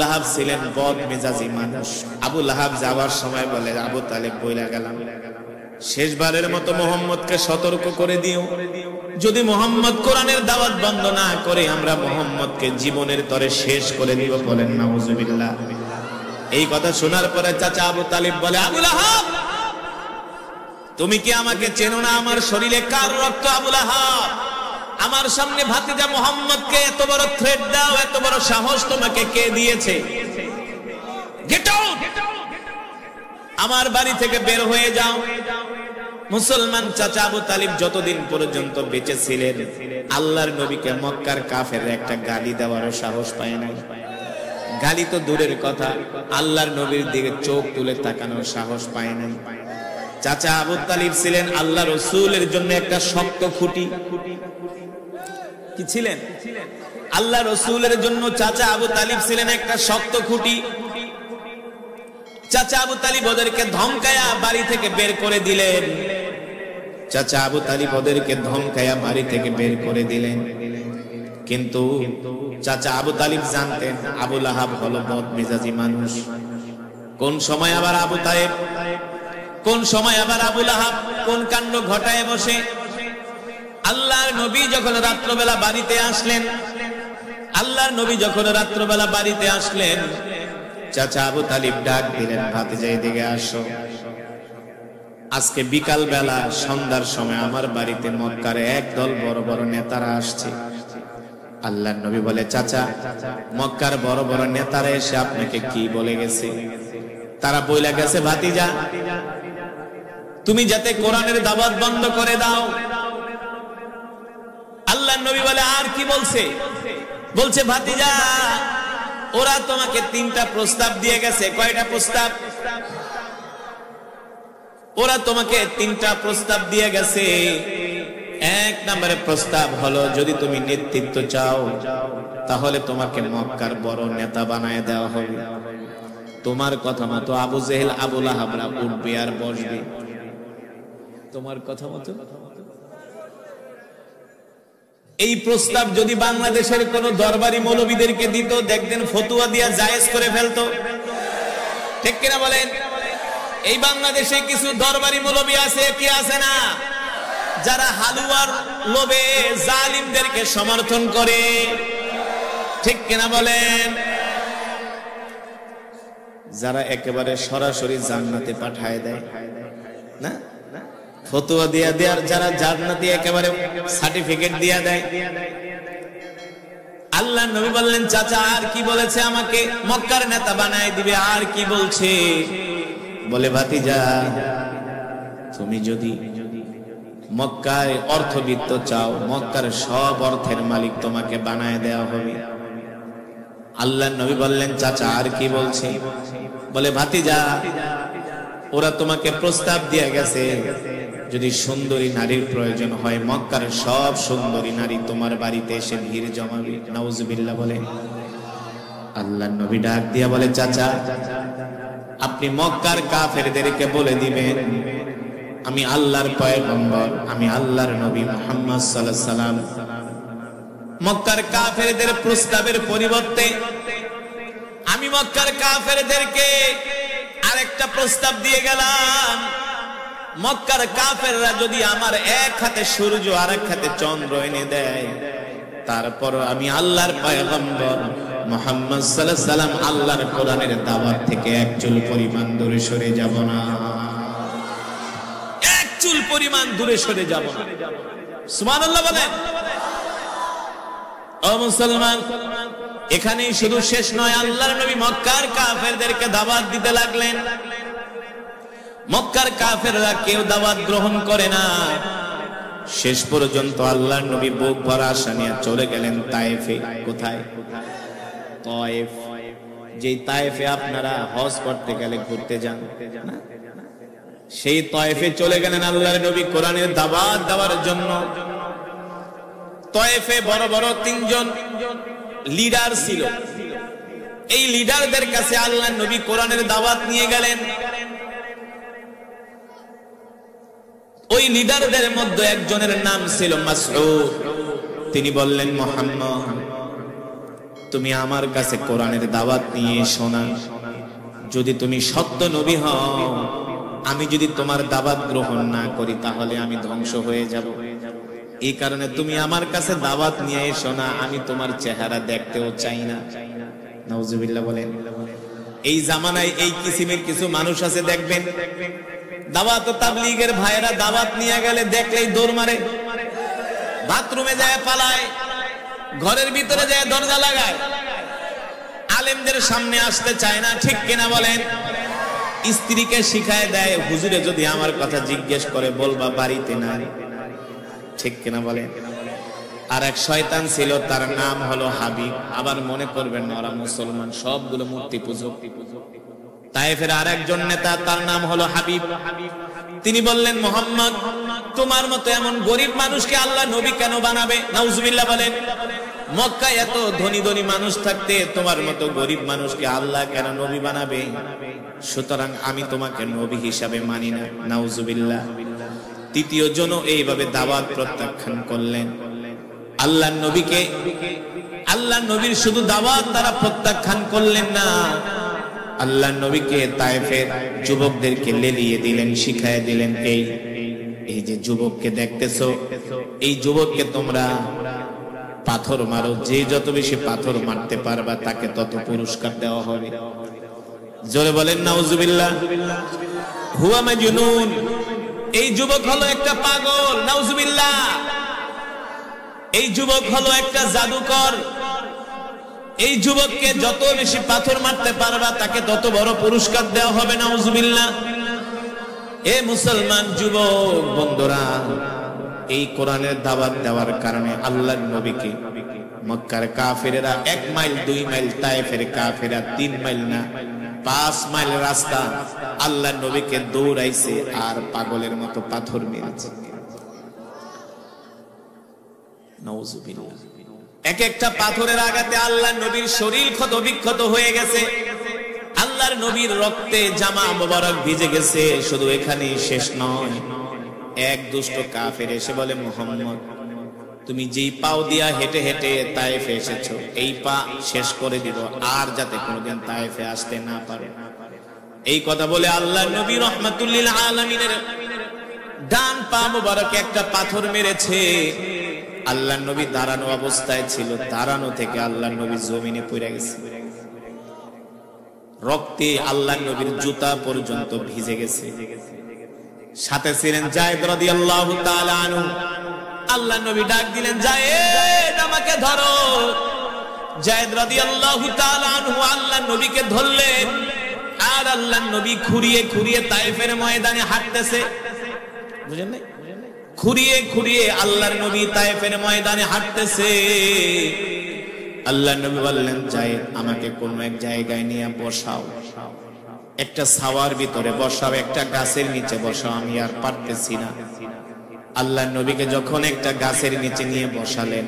লাহাব ছিলেন বদ মেজাজি মানুষ। আবু লাহাব যাওয়ার সময় বলে, আবু তালেব বইলা গেলাম, শেষবারের মতো মুহাম্মদকে সতর্ক করে দিও, যদি মুহাম্মদ কোরআনের দাওয়াত বন্ধ না করে আমরা মুহাম্মদকে জীবনের তরে শেষ করে দিব। বলেন নাউজুবিল্লাহ। এই কথা শোনার পরে চাচা আবু তালিব বলে, আবু লাহাব তুমি কি আমাকে চেনো না? আমার শরীরে কার রক্ত? আবু লাহাব আমার সামনে ভাতিজা মুহাম্মদকে এত বড় থ্রেট দাও, এত বড় সাহস তোমাকে কে দিয়েছে? গেট আউট, আমার বাড়ি থেকে বের হয়ে যাও। মুসলমান চাচা আবু তালিব যতদিন পর্যন্ত বেঁচে ছিলেন আল্লাহর নবীকে মক্কার কাফেররা একটা গালি দেওয়ারও সাহস পায় নাই। গালি তো দূরের কথা, আল্লাহর নবীর দিকে চোখ তুলে তাকানোর সাহস পায় নাই। চাচা আবু তালিব ছিলেন আল্লাহ রাসূলের জন্য একটা শক্ত খুঁটি। কি ছিলেন? আল্লাহ রাসূলের জন্য চাচা আবু তালিব ছিলেন একটা শক্ত খুঁটি। চাচা আবু তালিব ওদেরকে ধমকায়া বাড়ি থেকে বের করে দিলেন। চাচা আবু তালিব ওদেরকে ধমকায়া বাড়ি থেকে বের করে দিলেন। কিন্তু চাচা আবু তালিব জানতেন আবু লাহাব হলো বদ মেজাজি মানুষ। কোন সময় আবার আবু তালেব, কোন সময় আবার আবু লাহাব কোন কাণ্ড ঘটায় বসে। আল্লাহর নবী যখন রাত্রবেলা বাড়িতে আসলেন, আল্লাহর নবী যখন রাত্রবেলা বাড়িতে আসলেন, চাচা আবু তালিব ডাক দিলেন, ভাতিজা এদিকে আসো। আজকে বিকাল বেলা সন্ধ্যার সময় আমার বাড়িতে মক্কার একদল বড় বড় নেতারা আসছে। আল্লাহর নবী বলে, চাচা মক্কার বড় বড় নেতারা এসে আপনাকে কি বলে গেছে? তারা বইলা গেছে, ভাতিজা তুমি যাতে কোরআনের দাওয়াত বন্ধ করে দাও। আল্লাহর নবী বলে, আর কি বলছে? বলছে, ভাতিজা ওরা তোমাকে 3টা প্রস্তাব দিয়ে গেছে। কয়টা প্রস্তাব? ওরা তোমাকে 3টা প্রস্তাব দিয়ে গেছে। 1 নম্বরের প্রস্তাব হলো, যদি তুমি নেতৃত্ব চাও তাহলে তোমাকে মক্কার বড় নেতা বানায় দেওয়া হবে। তোমার কথা মতো আবু জেহেল আবু লাহাবরা উঠবে আর বসবে। তোমার কথা মতো। এই প্রস্তাব যদি বাংলাদেশের কোন দরবারি মৌলবীদেরকে দিত, দেখতেন ফতুয়া দিয়া জায়েজ করে ফেলতো। ঠিক কিনা বলেন? এই বাংলাদেশে কিছু দরবারি মৌলবী আছে, কি আছে না, যারা হালুয়ার লোভে জালিমদেরকে সমর্থন করে। ঠিক কিনা বলেন? যারা একেবারে সরাসরি জান্নাতে পাঠায় দেয় না, ফতোয়া দিয়া দেয়, যারা জান্নাতি একেবারে সার্টিফিকেট দিয়া দেয়। আল্লাহর নবী বললেন, চাচা আর কি বলেছে? আমাকে মক্কার নেতা বানায় দিবে। আর কি বলছে? বলে, ভাতিজা তুমি যদি মক্কায় অর্থবিত্ত চাও, মক্কার সব অর্থের মালিক তোমাকে বানায় দেওয়া হবে। আল্লাহর নবী বললেন, চাচা আর কি বলছে? বলে, ভাতিজা ওরা তোমাকে প্রস্তাব দিয়ে গেছে, যদি সুন্দরী নারীর প্রয়োজন হয় মক্কার সব সুন্দরী নারী তোমার বাড়িতে এসে ভিড় জমাবে। নাউজুবিল্লাহ বলে। আল্লাহর নবী ডাক দিয়া বলে, চাচা আপনি মক্কার কাফেরদেরকে বলে দিবেন আমি আল্লাহর পয়গম্বর, আমি আল্লাহর নবী মুহাম্মদ সাল্লাল্লাহু আলাইহি সাল্লাম। মক্কার কাফেরদের প্রস্তাবের পরিবর্তে আমি মক্কার কাফেরদেরকে আরেকটা প্রস্তাব দিয়ে গেলাম। মক্কার কাফেররা যদি আমার এক হাতে সূর্য আর এক হাতে চন্দ্র এনে দেয়, তারপর আমি আল্লাহর পয়গম্বর মুহাম্মদ সাল্লাল্লাহু আলাইহি সাল্লাম আল্লাহর কোরআনের দাওয়াত থেকে এক চুল পরিমাণ দূরে সরে যাব না। এক চুল পরিমাণ দূরে সরে যাব না। সুবহানাল্লাহ বলেন। ও মুসলমান, এখানেই শুধু শেষ নয়, আল্লাহর নবী মক্কার কাফেরদেরকে দাওয়াত দিতে লাগলেন। মক্কার কাফেররা কেউ দাওয়াত গ্রহণ করে না। শেষ পর্যন্ত আল্লাহর নবী বুক ভরা আশা নিয়ে চলে গেলেন তায়েফে। কোথায়? তায়েফ। যেই তায়েফে আপনারা হজ করতে গেলে ঘুরতে যান না, সেই তায়েফে চলে গেলেন আল্লাহর নবী কোরআনের দাওয়াত দেওয়ার জন্য। তায়েফে বড় বড় 3 জন লিডার ছিল। এই লিডারদের কাছে আল্লাহর নবী কোরআনের দাওয়াত নিয়ে গেলেন। ওই লিডারদের মধ্যে একজনের নাম ছিল মাসউদ। তিনি বললেন, মুহাম্মদ তুমি আমার কাছে কোরআনের দাওয়াত নিয়ে এসো না। যদি তুমি সত্য নবী হও, আমি যদি তোমার দাওয়াত গ্রহণ না করি তাহলে আমি ধ্বংস হয়ে যাব। এই কারণে তুমি আমার কাছে দাওয়াত নিয়ে এসো না, আমি তোমার চেহারা দেখতেও চাই না। নাউজুবিল্লাহ বলেন। এই জামানায় এই কিসিমের কিছু মানুষ আছে, দেখবেন দাওয়াত ও তাবলীগের ভাইয়েরা দাওয়াত নিয়ে গেলে দেখলেই দৌড় মারে, বাথরুমে যায় পালায়, ঘরের ভিতরে যায় দরজা লাগায়, আলেমদের সামনে আসতে চায় না। ঠিক কিনা বলেন? স্ত্রীকে শিখায় দেয়, হুজুরে যদি আমার কথা জিজ্ঞেস করে বলবা বাড়িতে নাই। ঠিক কিনা বলেন? আর এক শয়তান ছিল, তার নাম হলো হাবিব। আবার মনে করবেন না ওরা মুসলমান, সবগুলো মূর্তি পূজক। তায়েফের আর একজন নেতা, তার নাম হলো হাবিব। তিনি বললেন, মুহাম্মদ, তোমার মতো এমন গরিব মানুষকে আল্লাহ নবী কেন বানাবে? নাউজুবিল্লাহ বলেন। মক্কায় এত ধনী ধনী মানুষ থাকতে তোমার মতো গরিব মানুষকে আল্লাহ কেন নবী বানাবে? সুতরাং আমি তোমাকে নবী হিসাবে মানি না। নাউজুবিল্লাহ। তৃতীয় জন এইভাবে দাওয়াত প্রত্যাখ্যান করলেন। আল্লাহ নবীকে, আল্লাহ নবীর শুধু দাওয়াত তারা প্রত্যাখ্যান করলেন না, আল্লাহ নবীকে তায়েফের যুবকদেরকে লেলিয়ে দিলেন, শিখায় দিলেন, এই যে যুবককে দেখতেছো, এই যুবককে তোমরা পাথর মারো, যে যত বেশি পাথর মারতে পারবা তাকে তত পুরস্কার দেওয়া হবে। জোরে বলেন নাউজুবিল্লাহ। হুয়া মাজনুন, এই যুবক হলো একটা পাগল। নাউজুবিল্লাহ। এই যুবক হলো একটা জাদুকর। এই যুবককে যত বেশি পাথর মারতে পারবা তাকে তত বড় পুরস্কার দেওয়া হবে। নাউজুবিল্লাহ। এ মুসলমান যুবক বন্ধুরা, এই কোরআনের দাওয়াত দেওয়ার কারণে আল্লাহর নবীকে মক্কার কাফেরেরা 1 মাইল 2 মাইল, তায়েফের কাফেরা 3 মাইল না 5 মাইল রাস্তা আল্লাহর নবীকে দৌড়াইছে আর পাগলের মতো পাথর মেরেছে। নাউজুবিল্লাহ। এক একটা পাথরের আঘাতে আল্লাহর নবীর শরীর ক্ষত বিক্ষত হয়ে গেছে, আল্লাহর নবীর রক্তে জামা মোবারক ভিজে গেছে। শুধু এখানেই শেষ নয়, এক দুষ্ট কাফের এসে বলে, মুহাম্মদ, তুমি যেই পাও দিয়া হেঁটে হেঁটে তায়েফে এসেছো, এই পা শেষ করে দিব, আর যাতে কোনোদিন তায়েফে আসতে না পারে। এই কথা বলে আল্লাহর নবী রাহমাতুল লিল আলামিনের ডান পা মোবারকে একটা পাথর মেরেছে। আল্লাহর নবী দাঁড়ানো অবস্থায় ছিল, দাঁড়ানো থেকে আল্লাহর নবী জমিনে পড়ে গেছে, রক্তে আল্লাহর নবীর জুতা পর্যন্ত ভিজে গেছে। সাথে ছিলেন যায়েদ রাদিয়াল্লাহু তাআলা আনহু। আল্লাহর নবী ডাক দিলেন, যায়েদ আমাকে ধরো। যায়েদ রাদিয়াল্লাহু তাআলা আনহু আল্লাহর নবীকে ধরলেন, আর আল্লাহর নবী খুঁড়িয়ে খুঁড়িয়ে তায়েফের ময়দানে হাঁটতেছে। বুঝেন নাই? খুঁড়িয়ে খুঁড়িয়ে আল্লাহর নবী তায়েফের ময়দানে হাঁটতেছে। আল্লাহর নবী বললেন, যায়েদ আমাকে কোন এক জায়গায় নিয়ে বসাও, একটা ছাওয়ার ভিতরে বসাও, একটা গাছের নিচে বসাও, আমি আর পারতেছি না। আল্লাহর নবীকে যখন একটা গাছের নিচে নিয়ে বসালেন,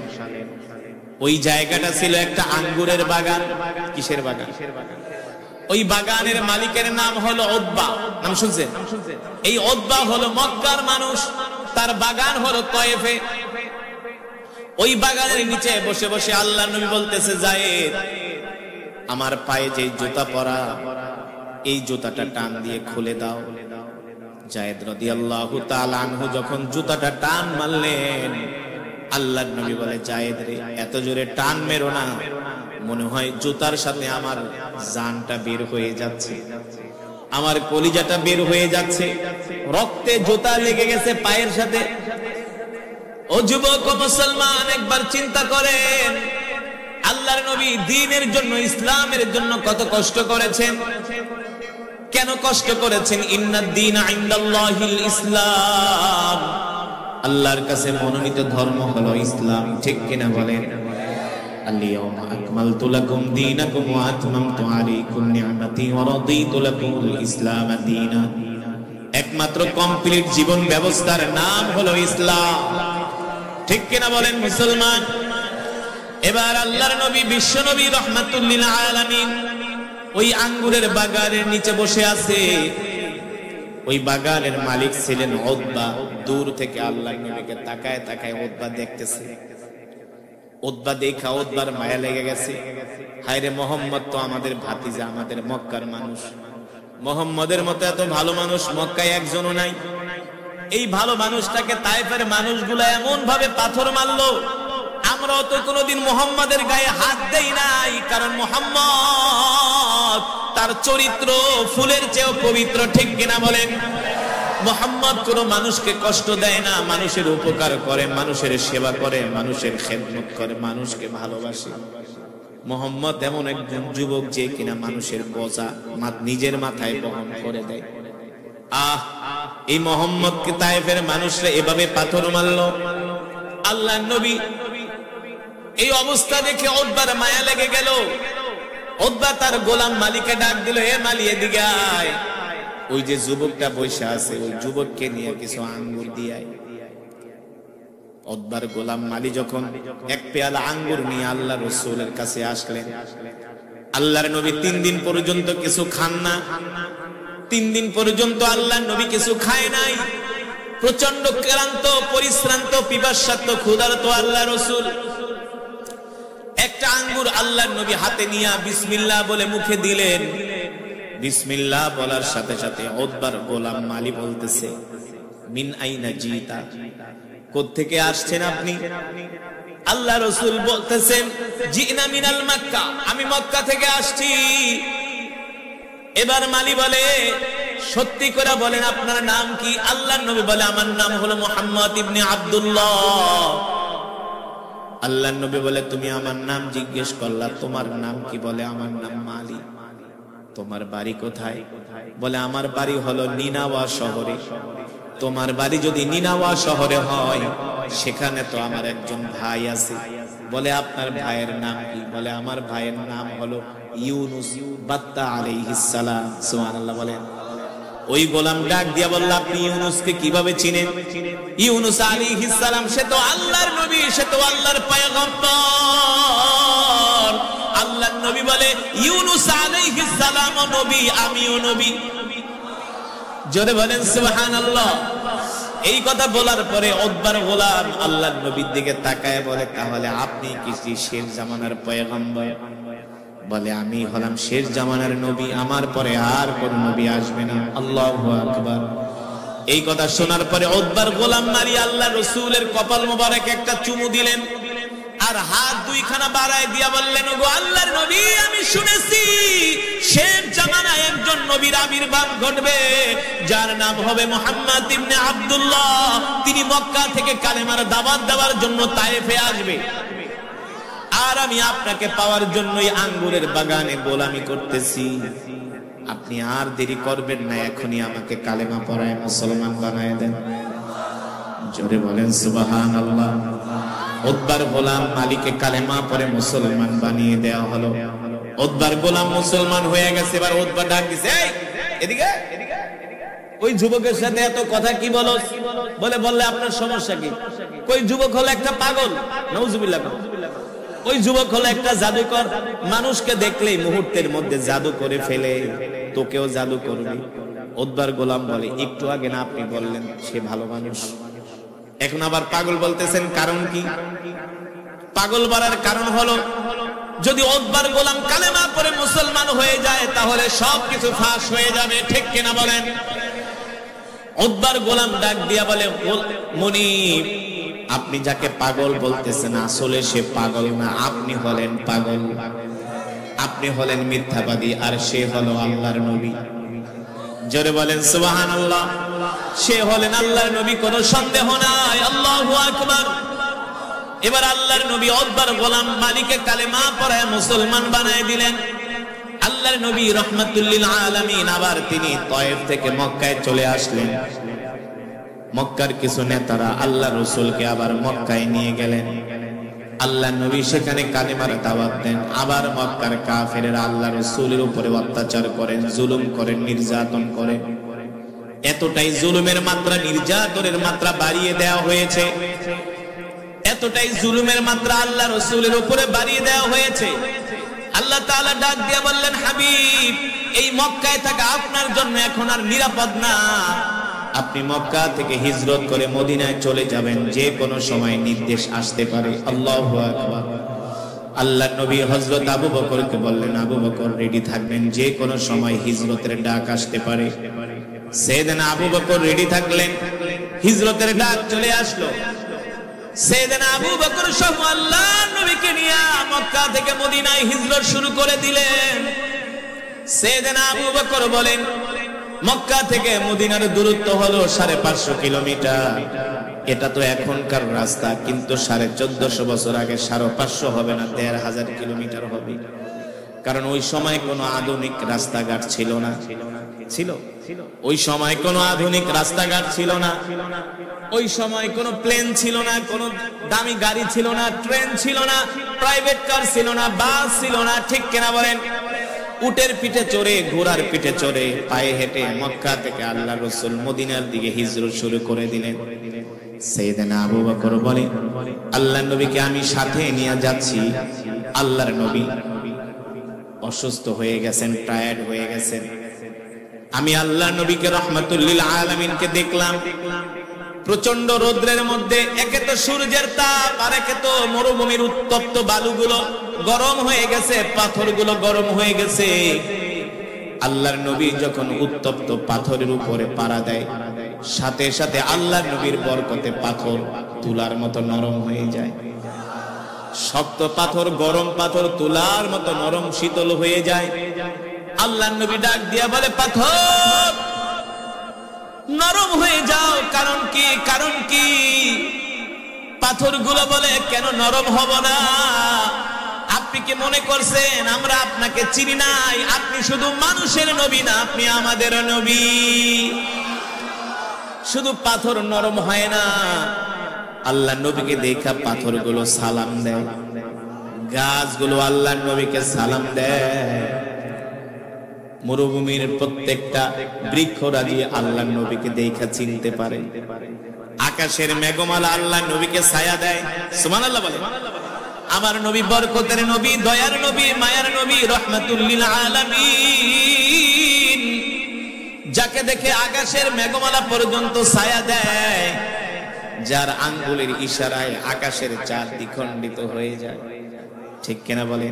ওই জায়গাটা ছিল একটা আঙ্গুরের বাগান। কিসের বাগান? ওই বাগানের মালিকের নাম হলো উতবা। নাম শুনছেন? এই উতবা হলো মক্কার মানুষ, তার বাগান হলো তায়েফে। ওই বাগানের নিচে বসে বসে আল্লাহর নবী বলতেছে, যায়েদ আমার পায়ে যে জুতা পরা, এই জুতাটা টান দিয়ে খুলে দাও। যায়েদ রাদিয়াল্লাহু তাআলা আনহু যখন জুতাটা টান মারলেন, আল্লাহর নবী বলে, যায়েদ রে, এত জোরে টান মেরো না, মনে হয় জুতার সাথে আমার জানটা বের হয়ে যাচ্ছে, আমার কলিজাটা বের হয়ে যাচ্ছে, রক্তে জুতা লেগে গেছে পায়ের সাথে। ও যুবক ও মুসলমান, একবার চিন্তা করেন, আল্লাহর নবী দ্বীনের জন্য, ইসলামের জন্য কত কষ্ট করেছেন। কেন কষ্ট করেছেন? ইন্নাদ দীনা ইনদাল্লাহিল ইসলাম, আল্লাহর কাছে মনোনীত ধর্ম হলো ইসলাম। ঠিক কিনা বলেন? আল-ইয়াওমা আকমালতু লাকুম দীনাকুম ওয়া আতমামতু আলাইকুম নি'মাতি ওয়া রাদিতু লাকুমুল ইসলাম দীনা। একমাত্র কমপ্লিট জীবন ব্যবস্থার নাম হলো ইসলাম। ঠিক কিনা বলেন মুসলমান? এবার আল্লাহর নবী, বিশ্ব নবী রাহমাতুল লিল আলামিন ওই আঙ্গুরের বাগানের নিচে বসে আছে। ওই বাগানের মালিক ছিলেন উতবা। দূর থেকে আল্লাহর নবীকে তাকায় তাকায় উতবা দেখতেছে। উতবা দেখা উতবার মায়া লেগে গেছে, হায়রে মোহাম্মদ তো আমাদের ভাতিজা, আমাদের মক্কার মানুষ, মোহাম্মদের মতো এত ভালো মানুষ মক্কায় একজনও নাই। এই ভালো মানুষটাকে তায়েফের মানুষগুলা এমন ভাবে পাথর মারলো, আমরাও তো কোনোদিন মোহাম্মদের গায়ে হাত দেই নাই, কারণ মোহাম্মদ তার চরিত্র ফুলের চেয়েও পবিত্র, ঠিক কিনা বলেন? মোহাম্মদ কোন মানুষকে কষ্ট দেয় না, মানুষের উপকার করে, মানুষের সেবা করে, মানুষের খেদমত করে, মানুষকে ভালোবাসে। মোহাম্মদ এমন একজন যুবক যে কিনা মানুষের বোঝা নিজের মাথায় বহন করে দেয়। এই মোহাম্মদকে তায়েফের মানুষরা এভাবে পাথর মারলো। আল্লাহর নবী এই অবস্থা দেখে উতবার মায়া লেগে গেল। উতবা তার গোলাম মালিককে ডাক দিল, হে মালি এদিকে আয়, ওই যে যুবকটা বসে আছে ওই যুবককে নিয়ে কিছু আঙ্গুর দিয়ে আয়। উতবার গোলাম মালি যখন এক পেয়ালা আঙ্গুর নিয়ে আল্লাহ রাসূলের কাছে আসলেন, আল্লাহর নবী 3 দিন পর্যন্ত কিছু খান না। 3 দিন পর্যন্ত আল্লাহর নবী কিছু খায় নাই। প্রচন্ড ক্লান্ত, পরিশ্রান্ত, পিপাসার্ত, ক্ষুধার্ত আল্লাহ রাসূল একটা আঙ্গুর আল্লাহর নবী হাতে নিয়ে বিসমিল্লাহ বলে মুখে দিলেন। বিসমিল্লাহ বলার সাথে সাথে উতবার গোলাম মালি বলতেছে, মিন আইনা জিতা, কোত্থেকে আসছেন আপনি? আল্লাহ রাসূল বলতেছেন, জিনা মিনাল মক্কা, আমি মক্কা থেকে আসছি। এবার মালি বলে, সত্যি করে বলেন আপনার নাম কি? আল্লাহর নবী বলে, আমার নাম হলো মুহাম্মদ ইবনে আব্দুল্লাহ। আল্লাহর নবী বলে, তুমি আমার নাম জিজ্ঞেস করলা, তোমার নাম কি? বলে, আমার নাম মালি। তোমার বাড়ি কোথায়? বলে, আমার বাড়ি হলো নিনাওয়া শহরে। তোমার বাড়ি যদি নিনাওয়া শহরে হয়, সেখানে তো আমার একজন ভাই আছে। বলে, আপনার ভাইয়ের নাম কি? বলে, আমার ভাইয়ের নাম হলো ইউনুস বাত্তা আলাইহিস সালাম। সুবহানাল্লাহ বলেন। ওই গোলাম ডাক দিয়া বলল, আপনি ইউনুসকে কিভাবে চিনেন? ইউনুস আলাইহিস সালাম সে তো আল্লাহর নবী, সে তো আল্লাহর পয়গম্বর। আল্লাহর নবী বলে, ইউনুস আলাইহিস সালাম নবী, আমিও নবী। জোরে বলেন সুবহানাল্লাহ। এই কথা বলার পরে উতবার গোলাম আল্লাহর নবীর দিকে তাকায় বলে, তাহলে আপনি কি শেষ জামানার পয়গম্বর? বলে, আমি হলাম শেষ জামানার নবী, আমার পরে আর কোন নবী আসবে না। আল্লাহু আকবার। এই কথা শোনার পরে উতবার গোলাম মারি আল্লাহ রাসূলের কপাল মোবারক একটা চুমু দিলেন, আর হাত দুইখানা বাড়ায় দিয়া বললেন, ওগো আল্লাহর নবী, আমি শুনেছি শেষ জামানায় একজন নবীর আবির্ভাব ঘটবে, যার নাম হবে মুহাম্মদ ইবনে আব্দুল্লাহ। তিনি মক্কা থেকে কালেমার দাওয়াত দেওয়ার জন্য তায়েফে আসবে, আর আমি আপনাকে পাওয়ার জন্যই আঙ্গুরের বাগানে গোলামি করতেছি। আপনি আর দেরি করবেন না, এখনই আমাকে কালেমা পড়ায় মুসলমান বানায় দেন। জোরে বলেন সুবহানাল্লাহ। উতবার গোলাম মালিকে কালেমা পড়ে মুসলমান বানিয়ে দেওয়া হলো। উতবার গোলাম মুসলমান হয়ে গেছে। এবার উতবা ডাক দিছে, এই এদিকে, ওই যুবকের সাথে এত কথা কি বলো? বলে, বললে আপনার সমস্যা কি? ওই যুবক হলো একটা পাগল, নাউজুবিল্লাহ। ওই যুবক হলো একটা জাদুকর, মানুষকে দেখলেই মুহূর্তের মধ্যে জাদু করে ফেলে, তোকেও জাদু করবে। উতবার গোলাম বলে, একটু আগে না আপনি বললেন সে ভালো মানুষ, এখন আবার পাগল বলতেছেন, কারণ কি? পাগল বলার কারণ হলো, যদি উতবার গোলাম কালেমা পড়ে মুসলমান হয়ে যায়, তাহলে সবকিছু ফাঁস হয়ে যাবে, ঠিক কিনা বলেন? উতবার গোলাম ডাক দিয়া বলে, মুনিব, আপনি যাকে পাগল বলতেছেন আসলে সে পাগল না, আপনি হলেন পাগল, আপনি হলেন মিথ্যাবাদী, আর সে হলো আল্লাহর নবী। জোরে বলেন সুবহানাল্লাহ। সে হলেন আল্লাহর নবী, কোনো সন্দেহ নাই। আল্লাহু আকবার। এবার আল্লাহর নবী উতবার গোলাম মালিকে কালেমা পড়ায় মুসলমান বানায় দিলেন। আল্লাহর নবী রাহমাতুল লিল আলামিন আবার তিনি তায়েফ থেকে মক্কায় চলে আসলেন। মক্কার কিছু নেতারা আল্লাহ রাসূলকে আবার মক্কায় নিয়ে গেলেন। আল্লাহ নবী সেখানে কালেমার দাওয়াত দেন। আবার মক্কার কাফেরেরা আল্লাহ রাসূলের উপরে অত্যাচার করেন, জুলুম করেন, নির্যাতন করেন। এতটাই জুলুমের মাত্রা, নির্যাতনের মাত্রা বাড়িয়ে দেওয়া হয়েছে, এতটাই জুলুমের মাত্রা আল্লাহ রাসূলের উপরে বাড়িয়ে দেওয়া হয়েছে। আল্লাহ তাআলা ডাক দিয়ে বললেন, হাবিব, এই মক্কায় থাকা আপনার জন্য এখন আর নিরাপদ না। আপনি মক্কা থেকে হিজরত করে মদিনায় চলে যাবেন, যে কোনো সময় নির্দেশ আসতে পারে। আল্লাহু আকবার। আল্লাহর নবী হযরত আবু বকরকে বললেন, আবু বকর রেডি থাকবেন, যে কোনো সময় হিজরতের ডাক আসতে পারে। সাইয়েদনা আবু বকর রেডি থাকলেন, হিজরতের ডাক চলে আসলো। সাইয়েদনা আবু বকর সহ আল্লাহর নবীকে নিয়ে মক্কা থেকে মদিনায় হিজরত শুরু করে দিলেন। সাইয়েদনা আবু বকর বলেন, মক্কা থেকে মদিনার দূরত্ব হলো 550 কিলোমিটার। এটা তো এখনকার রাস্তা, কিন্তু 1450 বছর আগে 550 হবে না, 1500 কিলোমিটার হবে। কারণ ওই সময় কোনো আধুনিক রাস্তাঘাট ছিল না। ছিল? ওই সময় কোনো আধুনিক রাস্তাঘাট ছিল না। ওই সময় কোনো প্লেন ছিল না, কোনো দামি গাড়ি ছিল না, ট্রেন ছিল না, প্রাইভেট কার ছিল না, বাস ছিল না। ঠিক কিনা বলেন? উটের পিঠে চড়ে, ঘোড়ার পিঠে চড়ে, পায়ে হেঁটে মক্কা থেকে আল্লাহ রাসূল মদিনার দিকে হিজরত শুরু করে দিলেন। সাইয়েদনা আবু বকর বলে, আল্লাহর নবীকে আমি সাথে নিয়ে যাচ্ছি। আল্লাহর নবী অসুস্থ হয়ে গেছেন, টায়ার্ড হয়ে গেছেন। আমি আল্লাহর নবীকে রাহমাতুল লিল আলামিনকে দেখলাম প্রচন্ড রৌদ্রের মধ্যে, একে তো সূর্যের তাপ, আর একে তো মরুভূমির উত্তপ্ত বালুগুলো গরম হয়ে গেছে, পাথরগুলো গরম হয়ে গেছে। আল্লাহর নবী যখন উত্তপ্ত পাথরের উপরে পাড়া দেয়, সাথে সাথে আল্লাহর নবীর বরকতে পাথর তুলার মতো নরম হয়ে যায়। শক্ত পাথর, গরম পাথর তুলার মতো নরম শীতল হয়ে যায়। আল্লাহর নবী ডাক দিয়া বলে, পাথর নরম হয়ে যাও। কারণ কি? কারণ কি? পাথরগুলো বলে, কেন নরম হব না? আপনি কি মনে করছেন আমরা আপনাকে চিনি নাই? আপনি শুধু মানুষের নবী না, আপনি আমাদের নবী। শুধু পাথর নরম হয় না, আল্লাহ নবীকে দেখা পাথরগুলো সালাম দেয়, গাছগুলো আল্লাহ নবীকে সালাম দেয়। মরুভূমির প্রত্যেকটা বৃক্ষরাজি আল্লাহ নবীকে দেখা চিনতে পারে। আকাশের মেঘমালা আল্লাহ নবীকে ছায়া দেয়। সুবহানাল্লাহ বলে। আমার নবী বরকতের নবী, দয়ার নবী, মায়ার নবী, রাহমাতুল লিল আলামিন, যাকে দেখে আকাশের মেঘমালা পর্যন্ত ছায়া দেয়, যার আঙ্গুলের ইশারায় আকাশের চাঁদ দ্বিখণ্ডিত হয়ে যায়। ঠিক কিনা বলে?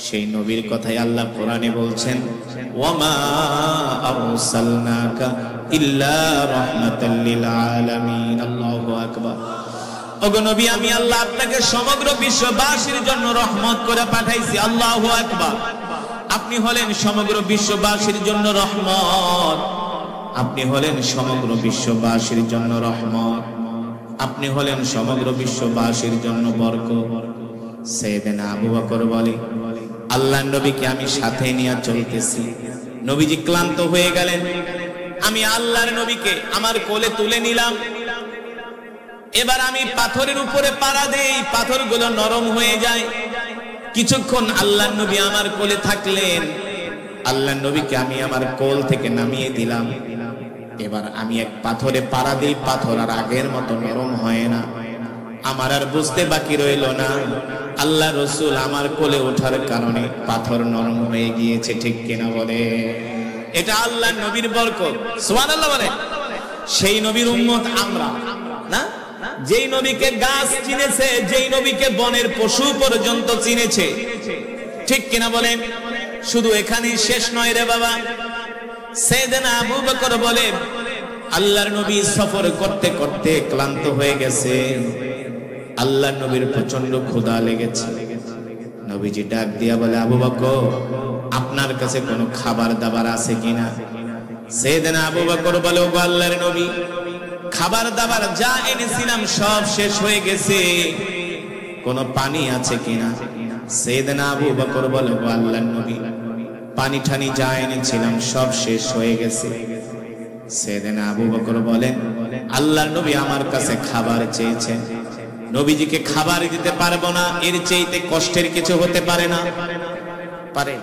সেই নবীর কথাই আল্লাহ কোরআনে বলছেন, ওয়ামা আরসালনাকা ইল্লা রাহমাতাল লিল আলামিন। আল্লাহু আকবার। ওগো নবী, আমি আল্লাহ আপনাকে সমগ্র বিশ্ববাসীর জন্য রহমত করে পাঠাইছি। আল্লাহু আকবার। আপনি হলেন সমগ্র বিশ্ববাসীর জন্য রহমত। আপনি হলেন সমগ্র বিশ্ববাসীর জন্য রহমত। আপনি হলেন সমগ্র বিশ্ববাসীর জন্য বরকত। সাইয়েদনা আবু বকর বলে, আল্লাহর নবীকে আমি সাথে নিয়ে চলতেছি। নবীজি ক্লান্ত হয়ে গেলেন। আমি আল্লাহর নবীকে আমার কোলে তুলে নিলাম। এবার আমি পাথরের উপরে পাড়া দেই, পাথরগুলো নরম হয়ে যায়। কিছুক্ষণ আল্লাহর নবী আমার কোলে থাকলেন। আল্লাহর নবীকে আমি আমার কোল থেকে নামিয়ে দিলাম। এবার আমি এক পাথরে পাড়া দিই, পাথর আর আগের মতো নরম হয় না। আমার আর বুঝতে বাকি রইল না, আল্লাহ রাসূল আমার কোলে ওঠার কারণে পাথর নরম হয়ে গিয়েছে। ঠিক কিনা বলে? এটা আল্লাহর নবীর বরকত। সুবহানাল্লাহ বলে। সেই নবীর উম্মত আমরা না, যেই নবীকে গাছ চিনেছে, যেই নবীকে বনের পশু পর্যন্ত চিনেছে। ঠিক কিনা বলেন? শুধু এখানেই শেষ নয় রে বাবা। সাইয়েদনা আবু বকর বলে, আল্লাহর নবী সফর করতে করতে ক্লান্ত হয়ে গেছে। আল্লাহর নবীর প্রচন্ড ক্ষুধা লেগেছে। নবীজি ডাক দিয়া বলে, আবু বকর, আপনার কাছে কোনো খাবার দাবার আছে কিনা? সাইয়েদনা আবু বকর বলে, ও আল্লাহর নবী, খাবার দাবার যা এনেছিলাম সব শেষ হয়ে গেছে, কোনো পানি আছে কিনা? সাইয়েদনা আবু বকর বলে, ও আল্লাহর নবী, পানি ঠানি যা এনেছিলাম সব শেষ হয়ে গেছে। সাইয়েদনা আবু বকর বলেন, আল্লাহর নবী আমার কাছে খাবার চেয়েছেন, নবীজিকে খাবার দিতে পারবো না, এর চাইতে কষ্টের কিছু হতে পারে না? পারে?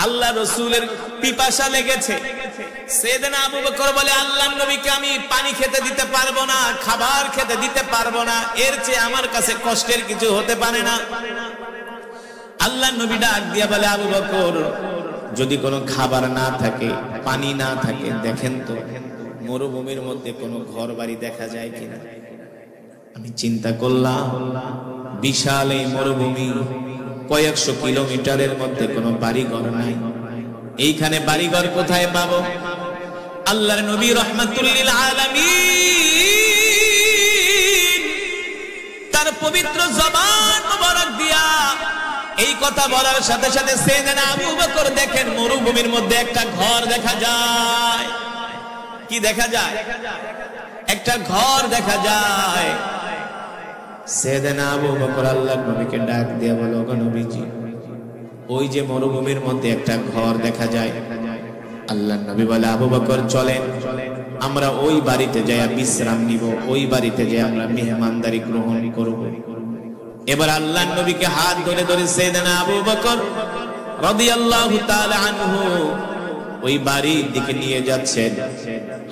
আল্লাহ রাসূলের পিপাসা লেগেছে। সাইয়েদনা আবু বকর বলে, আল্লাহর নবীকে আমি পানি খেতে দিতে পারবো না, খাবার খেতে দিতে পারবো না, এর চেয়ে আমার কাছে কষ্টের কিছু হতে পারে না। আল্লাহর নবী ডাক দিয়া বলে, আবু বকর, যদি কোনো খাবার না থাকে, পানি না থাকে, দেখেন তো মরুভূমির মধ্যে কোনো ঘর বাড়ি দেখা যায় কিনা। আমি চিন্তা করলাম, বিশাল এই মরুভূমি, কয়েকশো কিলোমিটারের মধ্যে কোনো বাড়িঘর নাই, এইখানে বাড়িঘর কোথায় পাবো? আল্লাহর নবী রাহমাতুল লিল আলামিন তার পবিত্র জবান মোবারক দিয়া এই কথা বলার সাথে সাথে সাইয়েদনা আবু বকর দেখেন মরুভূমির মধ্যে একটা ঘর দেখা যায়। কি দেখা যায়? একটা ঘর দেখা যায়। সাইয়েদনা আবু বকর আল্লাহর নবীকে ডাক দিয়ে বলে, ওগো নবীজি, ওই যে মরুভূমির মধ্যে একটা ঘর দেখা যায়। আল্লাহর নবী বলে, আবু বকর চলেন আমরা ওই বাড়িতে যাই বিশ্রাম নিব, ওই বাড়িতে যাই আমরা মেহমানদারি গ্রহণ করব। এবার আল্লাহর নবীকে হাত ধরে ধরে সাইয়েদনা আবু বকর রাদিয়াল্লাহু তাআলা আনহু ওই বাড়ির দিকে নিয়ে যাচ্ছেন।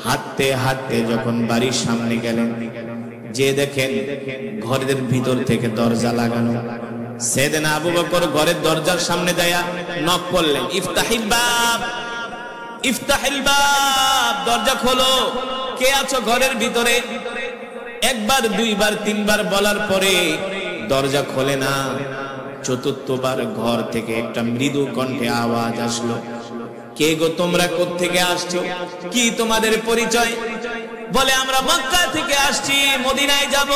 হাঁটতে হাঁটতে যখন বাড়ির সামনে গেলেন, যে দেখেন ঘরের ভিতর থেকে দরজা লাগানো। সাইয়েদনা আবু বকর ঘরের দরজার সামনে দাঁড়িয়ে নক করলেন, ইফতাহিল বাব, ইফতাহিল বাব, দরজা খোলো, কে আছো ঘরের ভিতরে? একবার, দুইবার, তিনবার বলার পরে দরজা খোলে না। চতুর্থবার ঘর থেকে একটা মৃদু কণ্ঠে আওয়াজ আসলো, কে গো তোমরা কোত্থেকে আসছো? কি তোমাদের পরিচয়? বলে, আমরা মক্কা থেকে আসছি, মদিনায় যাব।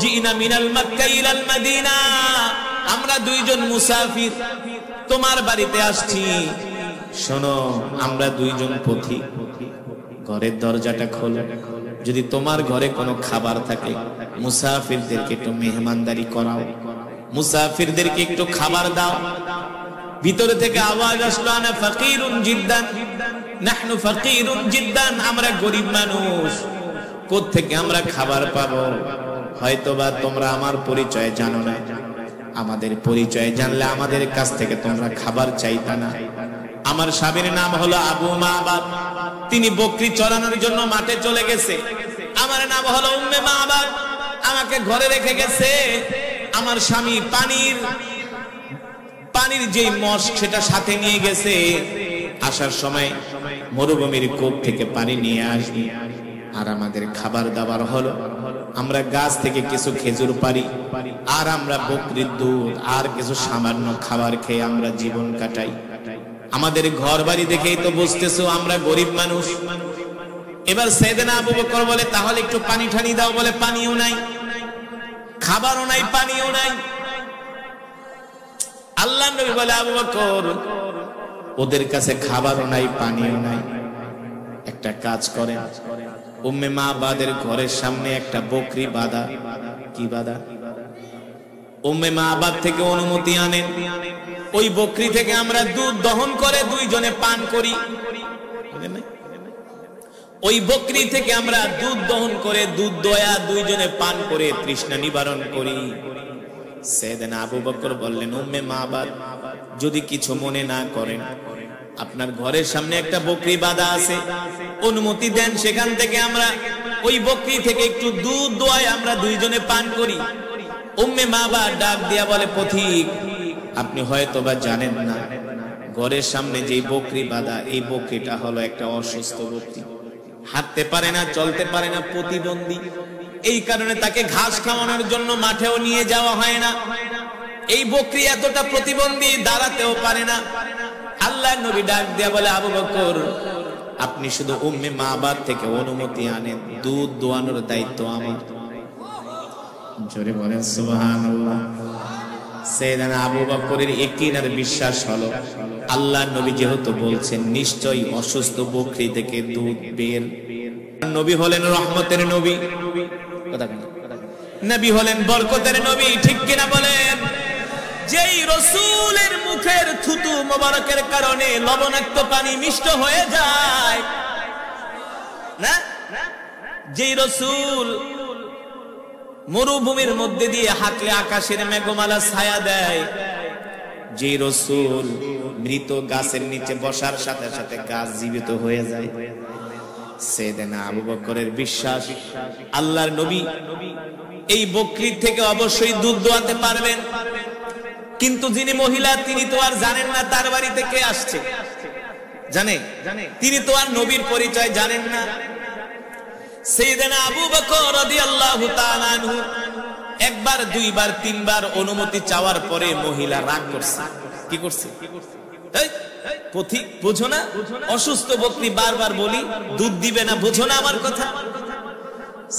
জিনা মিনাল মক্কা ইলাল মদিনা, আমরা দুইজন মুসাফির তোমার বাড়িতে আসছি। শোনো, আমরা দুইজন পথিক, ঘরের দরজাটা খোলো, যদি তোমার ঘরে কোনো খাবার থাকে মুসাফিরদেরকে একটু মেহমানদারি করাও, মুসাফিরদেরকে একটু খাবার দাও। ভিতরে থেকে আওয়াজ আসলো, আনা ফাকিরুন জিদ্দান, নাহনু ফাকিরুন জিদ্দান, আমরা গরিব মানুষ, কোত্থেকে আমরা খাবার পাবো? হয়তোবা তোমরা আমার পরিচয় জানো না, আমাদের পরিচয় জানলে আমাদের কাছ থেকে তোমরা খাবার চাইতা না। আমার স্বামীর নাম হলো আবু মাবাদ, তিনি বকরি চড়ানোর জন্য মাঠে চলে গেছে। আমার নাম হলো উম্মে মাবাদ, আমাকে ঘরে রেখে গেছে। আমার স্বামী পানির যে মশক সেটা সাথে নিয়ে গেছে, আসার সময় মরুভূমির কূপ থেকে পানি নিয়ে আসি। আর আমাদের খাবার দাবার হলো, আমরা গাছ থেকে কিছু খেজুর পারি, আর আমরা বকরির দুধ আর কিছু সামান্য খাবার খেয়ে আমরা জীবন কাটাই। আমাদের ঘর বাড়ি দেখেই তো বুঝতেছো আমরা গরিব মানুষ। এবার সাইয়েদনা আবু বকর বলে, তাহলে একটু পানি ঠানি দাও। বলে, পানিও নাই, খাবারও নাই, পানিও নাই। আল্লাহর নবী বলে, আবু বকর, ওদের কাছে খাবারও নাই, পানিও নাই, একটা কাজ করেন, উম্মে মাবাদের ঘরের সামনে একটা বকরি বাঁধা। কি বাঁধা? উম্মে মাবাদ থেকে অনুমতি আনেন, ওই বকরি থেকে আমরা দুধ দহন করে দুইজনে পান করি। ওই বকরি থেকে আমরা দুধ দহন করে দুধ দয়া দুইজনে পান করে তৃষ্ণা নিবারণ করি। সাইয়েদনা আবু বকর বললেন, উম্মে মাবাদ, যদি কিছু মনে না করেন, আপনার ঘরের সামনে একটা বকরি বাঁধা আছে, অনুমতি দেন, সেখান থেকে আমরা ওই বকরি থেকে একটু দুধ দোয়ায় আমরা দুইজনে পান করি। উম্মে মাবাদ ডাক দিয়া বলে, পথিক, আপনি হয়তো বা জানেন না, ঘরের সামনে যে বকরি বাঁধা, এই বকরিটা হলো একটা অসুস্থ বকরি, হাঁটতে পারে না, চলতে পারে না, প্রতিবন্ধী। এই কারণে তাকে ঘাস খাওয়ানোর জন্য মাঠেও নিয়ে যাওয়া হয় না। এই বকরি এতটা প্রতিবন্ধী, দাঁড়াতেও পারে না। আল্লাহর নবী ডাক দিয়া বলে, আবু বকর, আপনি শুধু উম্মে মাবাদ থেকে অনুমতি আনেন, দুধ দোয়ানোর দায়িত্ব আমার। জোরে বলেন সুবহানাল্লাহ। সাইয়েদনা আবু বকরের ইয়াকিনের বিশ্বাস হলো, আল্লাহর নবী যেহেতু বলছেন, নিশ্চয়ই অসুস্থ বকরি থেকে দুধ বের। নবী হলেন রহমতের নবী, নবী হলেন বরকতের নবী, ঠিক কিনা বলেন? যেই রাসূলের মুখের থুতু মোবারকের কারণে লবণাক্ত পানি মিষ্ট হয়ে যায় না, যেই রাসূল মরুভূমির মধ্যে দিয়ে হাঁটলে আকাশের মেঘমালা ছায়া দেয়, যে রাসূল মৃত গাছের নিচে বসার সাথে সাথে গাছ জীবিত হয়ে যায়, সাইয়েদনা আবু বকরের বিশ্বাস, আল্লাহর নবী এই বকরি থেকে অবশ্যই দুধ দোয়াতে পারবেন। কিন্তু যিনি মহিলা, তিনি তো আর জানেন না তার বাড়িতে কে আসছে। জানে? তিনি তো আর নবীর পরিচয় জানেন না। সাইয়েদনা আবু বকর রাদিয়াল্লাহু তাআলা আনহু একবার, দুইবার, তিনবার অনুমতি চাওয়ার পরে মহিলা রাগ করছে। কি করছে? পথিক বুঝো না? অসুস্থ বকরি বারবার বলি দুধ দিবে না, বুঝো না আমার কথা?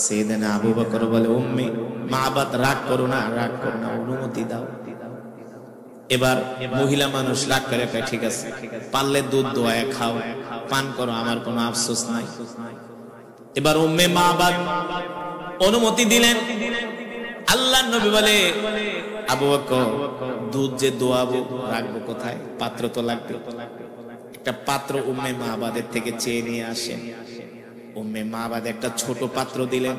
সাইয়েদনা আবু বকর বলে, উম্মে মাবাদ, রাগ করো না, রাগ করো না, অনুমতি দাও। এবার মহিলা মানুষ রাগ করে, ঠিক আছে, পারলে দুধ দোয়ায় খাও, পান করো, আমার কোনো আফসোস নাই। এবার উম্মে মাবাদ অনুমতি দিলেন। আল্লাহর নবী বলে, আবু বকর, দুধ যে দোয়াবো রাখবো কোথায়? পাত্র তো লাগবে। একটা পাত্র উম্মে মাবাদের থেকে চেয়ে নিয়ে আসেন। উম্মে মাবাদ একটা ছোট পাত্র দিলেন।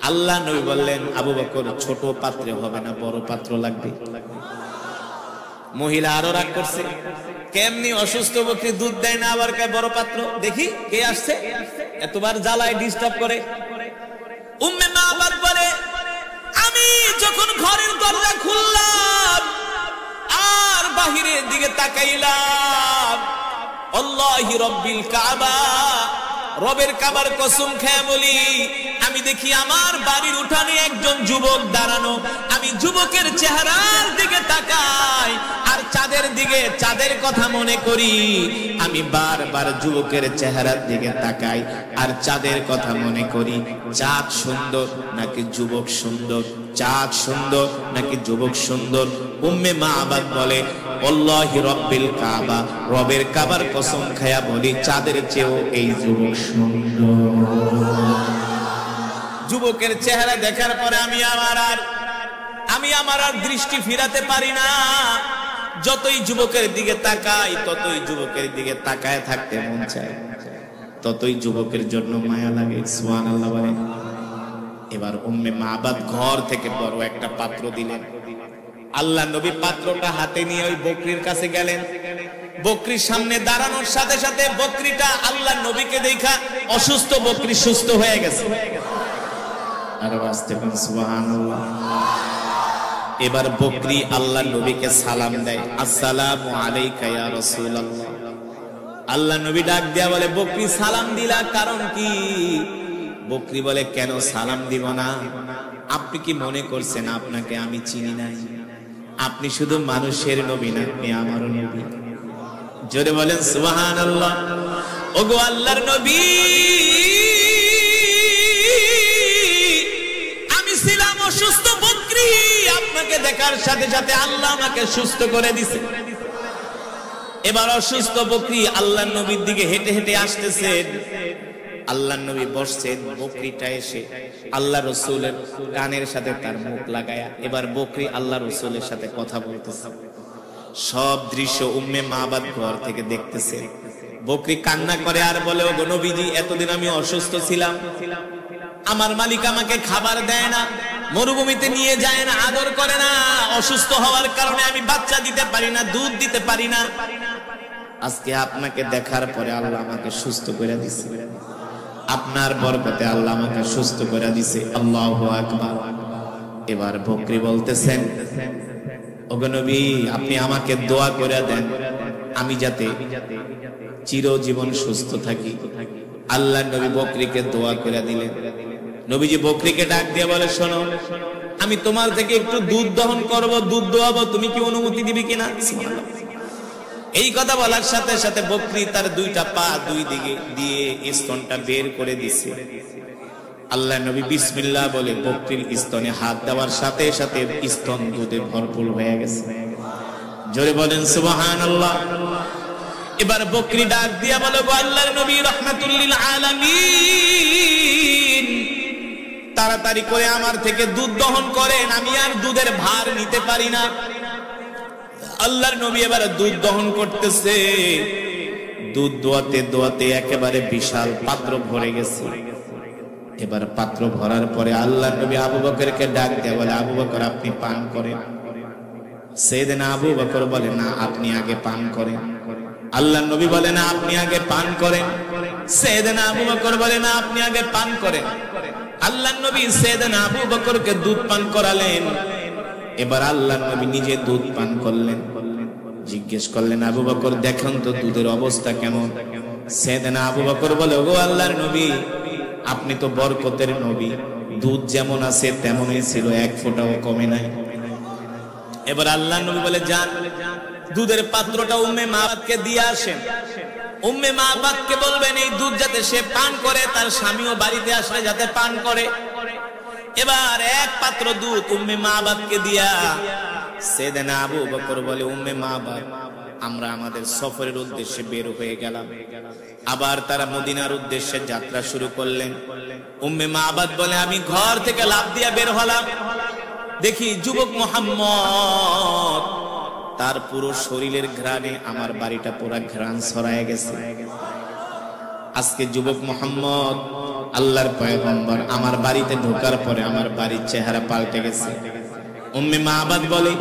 আল্লাহর নবী বললেন, আবু বকর, ছোট পাত্রে হবে না, বড় পাত্র লাগবে। মহিলা আরো রাগ করছে, কেমনি অসুস্থ বকরি দুধ দেয় না, আবার কে বড় পাত্র? দেখি কে আসছে, এতবার জ্বালায় ডিস্টার্ব করে। উম্মে মাবাদ বলে, আমি যখন ঘরের দরজা খুললাম আর বাহিরের দিকে তাকাইলাম, আল্লাহি রব্বিল কাবা, রবের কাবার কসম খেয়ে বলি, আমি দেখি আমার বাড়ির উঠানে একজন যুবক দাঁড়ানো। আমি যুবকের চেহারার দিকে তাকাই আর চাঁদের দিকে, চাঁদের কথা মনে করি। আমি বারবার যুবকের চেহারার দিকে তাকাই আর চাঁদের কথা মনে করি। চাঁদ সুন্দর নাকি যুবক সুন্দর? চাঁদ সুন্দর নাকি যুবক সুন্দর? উম্মে মাবাদ বলে, আল্লাহি রব্বিল কাবা, রবের কাবার কসম খায়া বলি, চাঁদের চেয়েও এই যুবক সুন্দর। যুবকের চেহারা দেখার পরে আমি আমার আর দৃষ্টি ফিরাতে পারি না। যতই যুবকের দিকে তাকাই, ততই যুবকের দিকে তাকায় থাকতে মন চায়, ততই যুবকের জন্য মায়া লাগে। সুবহানাল্লাহ বলেন। এবার উম্মে মাবাদ ঘর থেকে বড় একটা পাত্র দিলেন। আল্লাহ নবী পাত্রটা হাতে নিয়ে ওই বকরির কাছে গেলেন। বকরির সামনে দাঁড়ানোর সাথে সাথে বকরিটা আল্লাহ নবীকে দেখা অসুস্থ বকরি সুস্থ হয়ে গেছে। আরো আসতে পারেন সুবহানাল্লাহ। এবার বকরি আল্লাহ নবীকে সালাম দেয়, আসসালামু আলাইকা ইয়া রাসূলুল্লাহ। আল্লাহ নবী ডাক দিয়া বলে, বকরি সালাম দিলা কারণ কি? বকরি বলে, কেন সালাম দিব না? আপনি কি মনে করছেন আপনাকে আমি চিনি নাই? আপনি শুধু মানুষের নবী না, আপনি আমারও নবী। জোরে বলেন সুবহানাল্লাহ। ওগো আল্লাহর নবী, আমি ছিলাম অসুস্থ বকরি, আপনাকে দেখার সাথে সাথে আল্লাহ আমাকে সুস্থ করে দিয়েছে। এবার অসুস্থ বকরি আল্লাহর নবীর দিকে হেঁটে হেঁটে আসতেছেন। আল্লাহর নবী বসছেন, বকরিটা এসে আল্লাহ রাসূলের কানের সাথে তার মুখ লাগায়া এবার বকরি আল্লাহ রাসূলের সাথে কথা বলতেছে। সব দৃশ্য উম্মে মাবাদ ঘর থেকে দেখতেছে। বকরি কান্না করে আর বলে, ওগো নবীজি, এতদিন আমি অসুস্থ ছিলাম, আমার মালিক আমাকে খাবার দেয় না, মরুভূমিতে নিয়ে যায় না, আদর করে না। অসুস্থ হওয়ার কারণে আমি বাচ্চা দিতে পারি না, দুধ দিতে পারি না। আজকে আপনাকে দেখার পরে আল্লাহ আমাকে সুস্থ করে দিয়েছে, আপনার বরকতে আল্লাহ আমাকে সুস্থ করে দিয়েছে। আল্লাহু আকবার। এবার বকরি বলতেছেন, ওগো নবী, আপনি আমাকে দোয়া করে দেন আমি যাতে চিরজীবন সুস্থ থাকি। আল্লাহ নবী বকরিকে দোয়া করে দিলেন। নবীজি বকরিকে ডাক দিয়ে বলে, শোনো, আমি তোমার থেকে একটু দুধ দহন করব, দুধ দোয়াবো, তুমি কি অনুমতি দিবে কিনা? এই কথা বলার সাথে সাথে বকরি তার দুইটা পা দুই দিকে দিয়ে স্তনটা বের করে দিছে। আল্লাহ নবী বিসমিল্লাহ বলে বকরির স্তনে হাত দেওয়ার সাথে সাথে স্তন দুধে ভরপুর হয়ে গেছে। জোরে বলেন সুবহানাল্লাহ। এবার বকরি ডাক দিয়া বলে, গো আল্লাহর নবী রাহমাতুল লিল আলামিন, তাড়াতাড়ি করে আমার থেকে দুধ দহন করেন, আমি আর দুধের ভার নিতে পারি না। আল্লাহর নবী এবার দুধ দহন করতেছে। দুধ দোয়াতে দোয়াতে একেবারে বিশাল পাত্র ভরে গেছে। এবার পাত্র ভরার পরে আল্লাহর নবী আবু বকরকে ডাক দিয়ে বলে, আবু বকর, আপনি পান করেন। সাইয়েদনা আবু বকর বলে, না, আপনি আগে পান করেন। আল্লাহর নবী বলে, না, আপনি আগে পান করেন। সাইয়েদনা আবু বকর বলে, না, আপনি আগে পান করেন। আল্লাহর নবী সাইয়েদনা আবু বকরকে দুধ পান করালেন। এবার আল্লাহর নবী নিজে দুধ পান করলেন। জিজ্ঞেস করলেন, আবু বকর দেখেন তো দুধের অবস্থা কেমন? সাইয়েদনা আবু বকর বলে, ওগো আল্লাহর নবী, আপনি তো বরকতের নবী, দুধ যেমন আছে তেমনই ছিল, এক ফোঁটাও কমে নাই। এবার আল্লাহর নবী বলে, যান দুধের পাত্রটা উম্মে মাবাদকে দিয়ে আসেন। উম্মে মাবাদকে বলবেন এই দুধ যাতে সে পান করে, তার স্বামীও বাড়িতে আসলে যাতে পান করে। এবার এক পাত্র দুধ উম্মে মাবাদকে দিয়া সাইয়েদনা আবু বকর বলে, উম্মে মাবাদ, আমরা আমাদের সফরের উদ্দেশ্যে বের হয়ে গেলাম। আবার তারা মদিনার উদ্দেশ্যে যাত্রা শুরু করলেন। উম্মে মাবাদ বলে, আমি ঘর থেকে লাফ দিয়া বের হলাম, দেখি যুবক মুহাম্মদ তার পুরো শরীরের ঘ্রাণে আমার বাড়িটা পুরো ঘ্রাণ ছড়ায় গেছে। আজকে যুবক মুহাম্মদ আল্লাহর পয়গম্বর আমার বাড়িতে ঢোকার পরে আমার বাড়ির চেহারা পাল্টে গেছে। উম্মে মাবাদ বলে,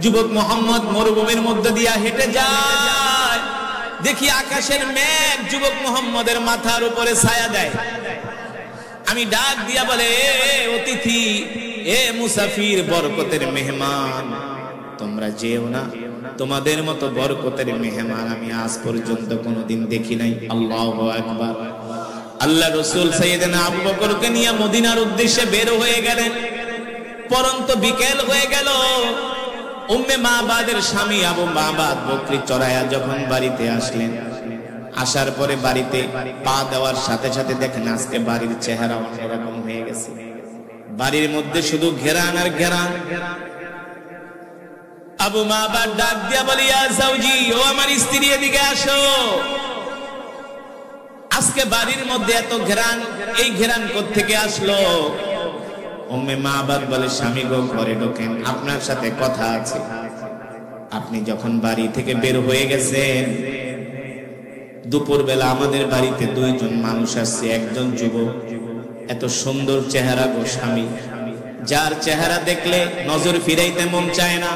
যুবক মুহাম্মদ মরুভূমির মধ্যে দিয়া হেঁটে যায়, দেখি আকাশের মেঘ যুবক মুহাম্মদের মাথার উপরে ছায়া দেয়। আমি ডাক দিয়া বলে, এ অতিথি, এ মুসাফির, বরকতের মেহমান, তোমরা যেও না, তোমাদের মতো বরকতের মেহমান আমি আজ পর্যন্ত কোনোদিন দেখি নাই। আল্লাহু আকবার। আল্লাহ রাসূল সাইয়েদনা আবু বকরকে নিয়ে মদিনার উদ্দেশ্যে বের হয়ে গেলেন। পরন্ত বিকেল হয়ে গেল। উম্মে মাবাদের স্বামী আবু মাবাদ বকরি চড়াইয়া যখন বাড়িতে আসলেন, আসার পরে বাড়িতে পা দেওয়ার সাথে সাথে দেখেন আজকে বাড়ির চেহারা অন্যরকম হয়ে গেছে। বাড়ির মধ্যে শুধু ঘেরান আর ঘেরান। আবু মাবাদ ডাক দিয়া বলি, ইয়া যাওজি, ও আমার স্ত্রী, এদিকে আসো। আজকে বাড়ির মধ্যে এত ঘেরান, এই ঘেরান কোত্থেকে আসলো? উম্মে মাবাদ বলে, স্বামী গো, ঘরে ঢোকেন, আপনার সাথে কথা আছে। আপনি যখন বাড়ি থেকে বের হয়ে গেছেন, দুপুর বেলা আমাদের বাড়িতে দুইজন মানুষ আসছে, একজন যুবক, এত সুন্দর চেহারা গো স্বামী, যার চেহারা দেখলে নজর ফিরাইতে মন চায় না।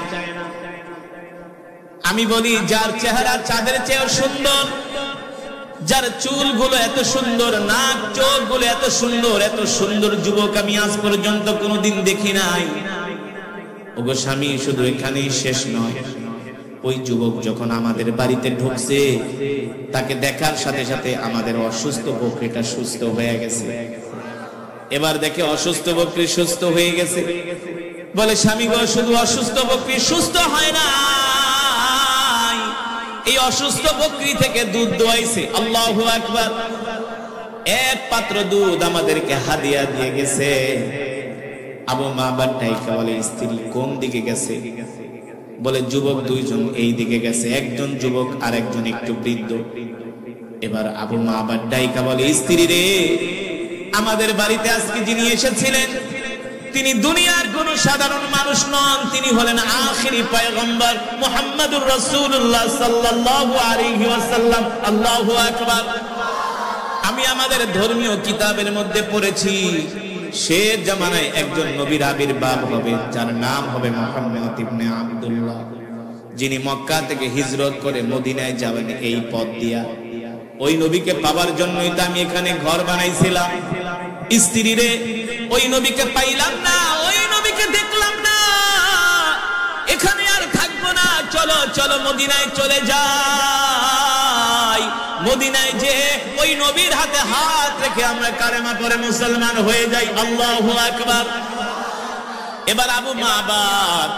আমি বলি, যার চেহারা চাঁদের চেয়েও সুন্দর, যার চুলগুলো এত সুন্দর, নাক চোখগুলো এত সুন্দর যুবক আমি আজ পর্যন্ত কোনোদিন দেখি নাই। ওগো স্বামী, শুধু এখানেই শেষ নয়, ওই যুবক যখন আমাদের বাড়িতে ঢুকছে, তাকে দেখার সাথে সাথে আমাদের অসুস্থ বকরিটা সুস্থ হয়ে গেছে। এবার দেখে অসুস্থ বকরি সুস্থ হয়ে গেছে। বলে, স্বামী গো, শুধু অসুস্থ বকরি সুস্থ হয় না, এই অসুস্থ বকরি থেকে দুধ দোয়াইছে। আল্লাহু আকবার। এক পাত্র দুধ আমাদেরকে হাদিয়া দিয়ে গেছে। আবু মাবাদ ডাইকা বলে, স্ত্রী কোন দিকে গেছে? বলে, যুবক দুইজন এই দিকে গেছে, একজন যুবক আর একজন একটু বৃদ্ধ। এবার আবু মাবাদ ডাইকা বলে, স্ত্রী রে, আমাদের বাড়িতে আজকে যিনি এসেছিলেন তিনি দুনিয়ার কোন সাধারণ মানুষ নন, তিনি হলেন আখিরি পয়গম্বর মুহাম্মদুর রাসূলুল্লাহ সাল্লাল্লাহু আলাইহি ওয়াসাল্লাম। আল্লাহু আকবার। আমি আমাদের ধর্মীয় কিতাবের মধ্যে পড়েছি, শেষ জামানায় একজন নবীর আবির্ভাব হবে, যার নাম হবে মুহাম্মদ ইবনে আব্দুল্লাহ, যিনি মক্কা থেকে হিজরত করে মদিনায় যাবেন এই পথ দিয়া। ওই নবীকে পাওয়ার জন্যই তো আমি এখানে ঘর বানাইছিলাম। স্ত্রী রে, ওই নবীকে পাইলাম না, ওই নবীকে দেখলাম না, এখানে আর থাকবো না, চলো চলো মদিনায় চলে যাই। মদিনায় যে ওই নবীর হাতে হাত রেখে আমরা কালেমা পড়ে মুসলমান হয়ে যাই। আল্লাহু আকবার। এবার আবু মাবাদ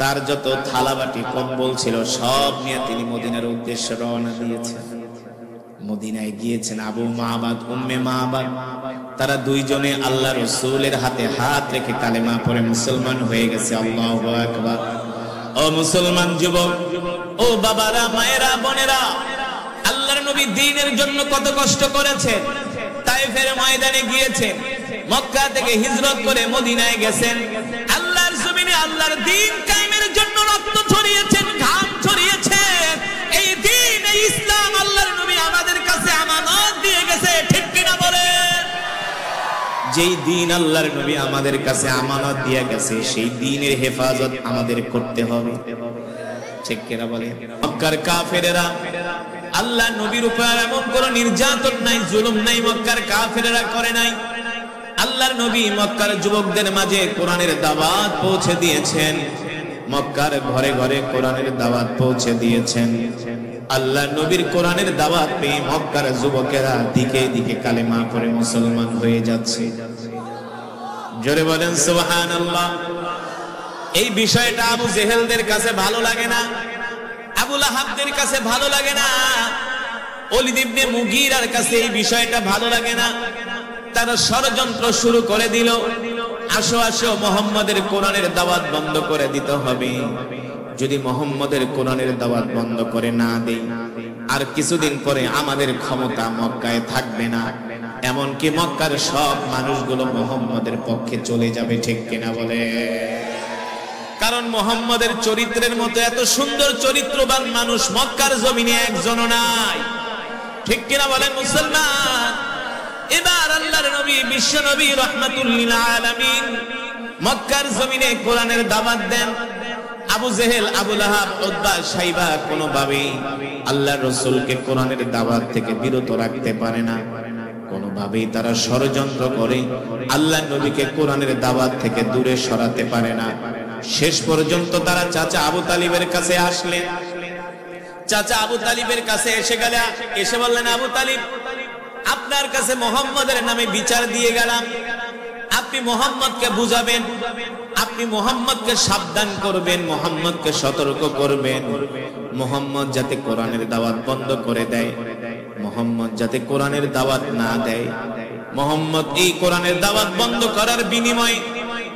তার যত থালাবাটি কম্বল ছিল সব নিয়ে তিনি মদিনার উদ্দেশ্যে রওনা দিয়েছেন। মদিনায় গিয়েছেন আবু মাবাদ, উম্মে মাবাদ, তারা দুইজনে আল্লাহ রাসূলের হাতে হাত রেখে কালেমা পড়ে মুসলমান হয়ে গেছে। আল্লাহু আকবার। ও মুসলমান যুবক, ও বাবারা, মায়েরা, বোনেরা, আল্লাহর নবী দ্বীনের জন্য কত কষ্ট করেছেন। তায়েফের ময়দানে গিয়েছেন, মক্কা থেকে হিজরত করে মদিনায় গেছেন, আল্লাহর জমিনে আল্লাহর দ্বীন কায়েমের জন্য রক্ত ছড়িয়েছেন, ঘাম ছড়িয়েছেন। এই দ্বীন, এই ইসলাম আল্লাহর নবী আমাদের কাছে আমানত দিয়ে গেছে, ঠিক কিনা বলেন? যেই দ্বীন আল্লাহর নবী আমাদের কাছে আমানত দিয়ে গেছে, সেই দ্বীনের হেফাজত আমাদের করতে হবে, ঠিক কিনা বলেন? মক্কার কাফেরেরা আল্লাহ নবীর উপর এমন কোন নির্যাতন নাই, জুলুম নাই, মক্কার কাফেরেরা করে নাই। আল্লাহর নবী মক্কার যুবকদের মাঝে কোরআনের দাওয়াত পৌঁছে দিয়েছেন। মক্কার ঘরে ঘরে কোরআনের দাওয়াত পৌঁছে দিয়েছেন। আল্লাহ নবীর কোরআনের দাওয়াত পেয়ে মক্কার যুবকেরা দিকে দিকে কালেমা পড়ে মুসলমান হয়ে যাচ্ছে। জোরে বলেন সুবহানাল্লাহ। এই বিষয়টা আবু জেহেলদের কাছে ভালো লাগে না, আবু লাহাবদের কাছে ভালো লাগে না, ওলীদ ইবনে মুগীরার কাছে এই বিষয়টা ভালো লাগে না। তারা ষড়যন্ত্র শুরু করে দিল, আসো আসো মুহাম্মাদের কোরআনের দাওয়াত বন্ধ করে দিতে হবে। যদি মুহাম্মাদের কোরআনের দাওয়াত বন্ধ করে না দেই, আর কিছুদিন পরে আমাদের ক্ষমতা মক্কায় থাকবে না, এমনকি মক্কার সব মানুষগুলো মুহাম্মাদের পক্ষে চলে যাবে। ঠিক কিনা বলে? কারণ মুহাম্মাদের চরিত্রের মতো এত সুন্দর চরিত্রবান মানুষ মক্কার জমিনে একজনও নাই। ঠিক কিনা বলেন মুসলমান? এবার আল্লাহর নবী বিশ্ব নবী রাহমাতুল লিল আলামিন মক্কার জমিনে কোরআনের দাওয়াত দেন। আবু জেহেল, আবু লাহাব, উতবা, শাইবা কোনোভাবেই আল্লাহর রাসূলকে কোরআনের দাওয়াত থেকে বিরত রাখতে পারে না। কোনোভাবেই তারা ষড়যন্ত্র করে আল্লাহর নবীকে কোরআনের দাওয়াত থেকে দূরে সরাতে পারে না। শেষ পর্যন্ত তারা চাচা আবু তালিবের কাছে আসলেন। চাচা আবু তালিবের কাছে এসে বললেন, আবু তালিব, আপনার কাছে মুহাম্মাদের নামে বিচার দিয়ে গেলাম, আপনি মুহাম্মদকে বুঝাবেন, আপনি মুহাম্মদকে সাবধান করবেন, মুহাম্মদকে সতর্ক করবেন, মুহাম্মদ যাতে কোরআনের দাওয়াত বন্ধ করে দেয়, মুহাম্মদ যাতে কোরআনের দাওয়াত না দেয়। মুহাম্মদ এই কোরআনের দাওয়াত বন্ধ করার বিনিময়ে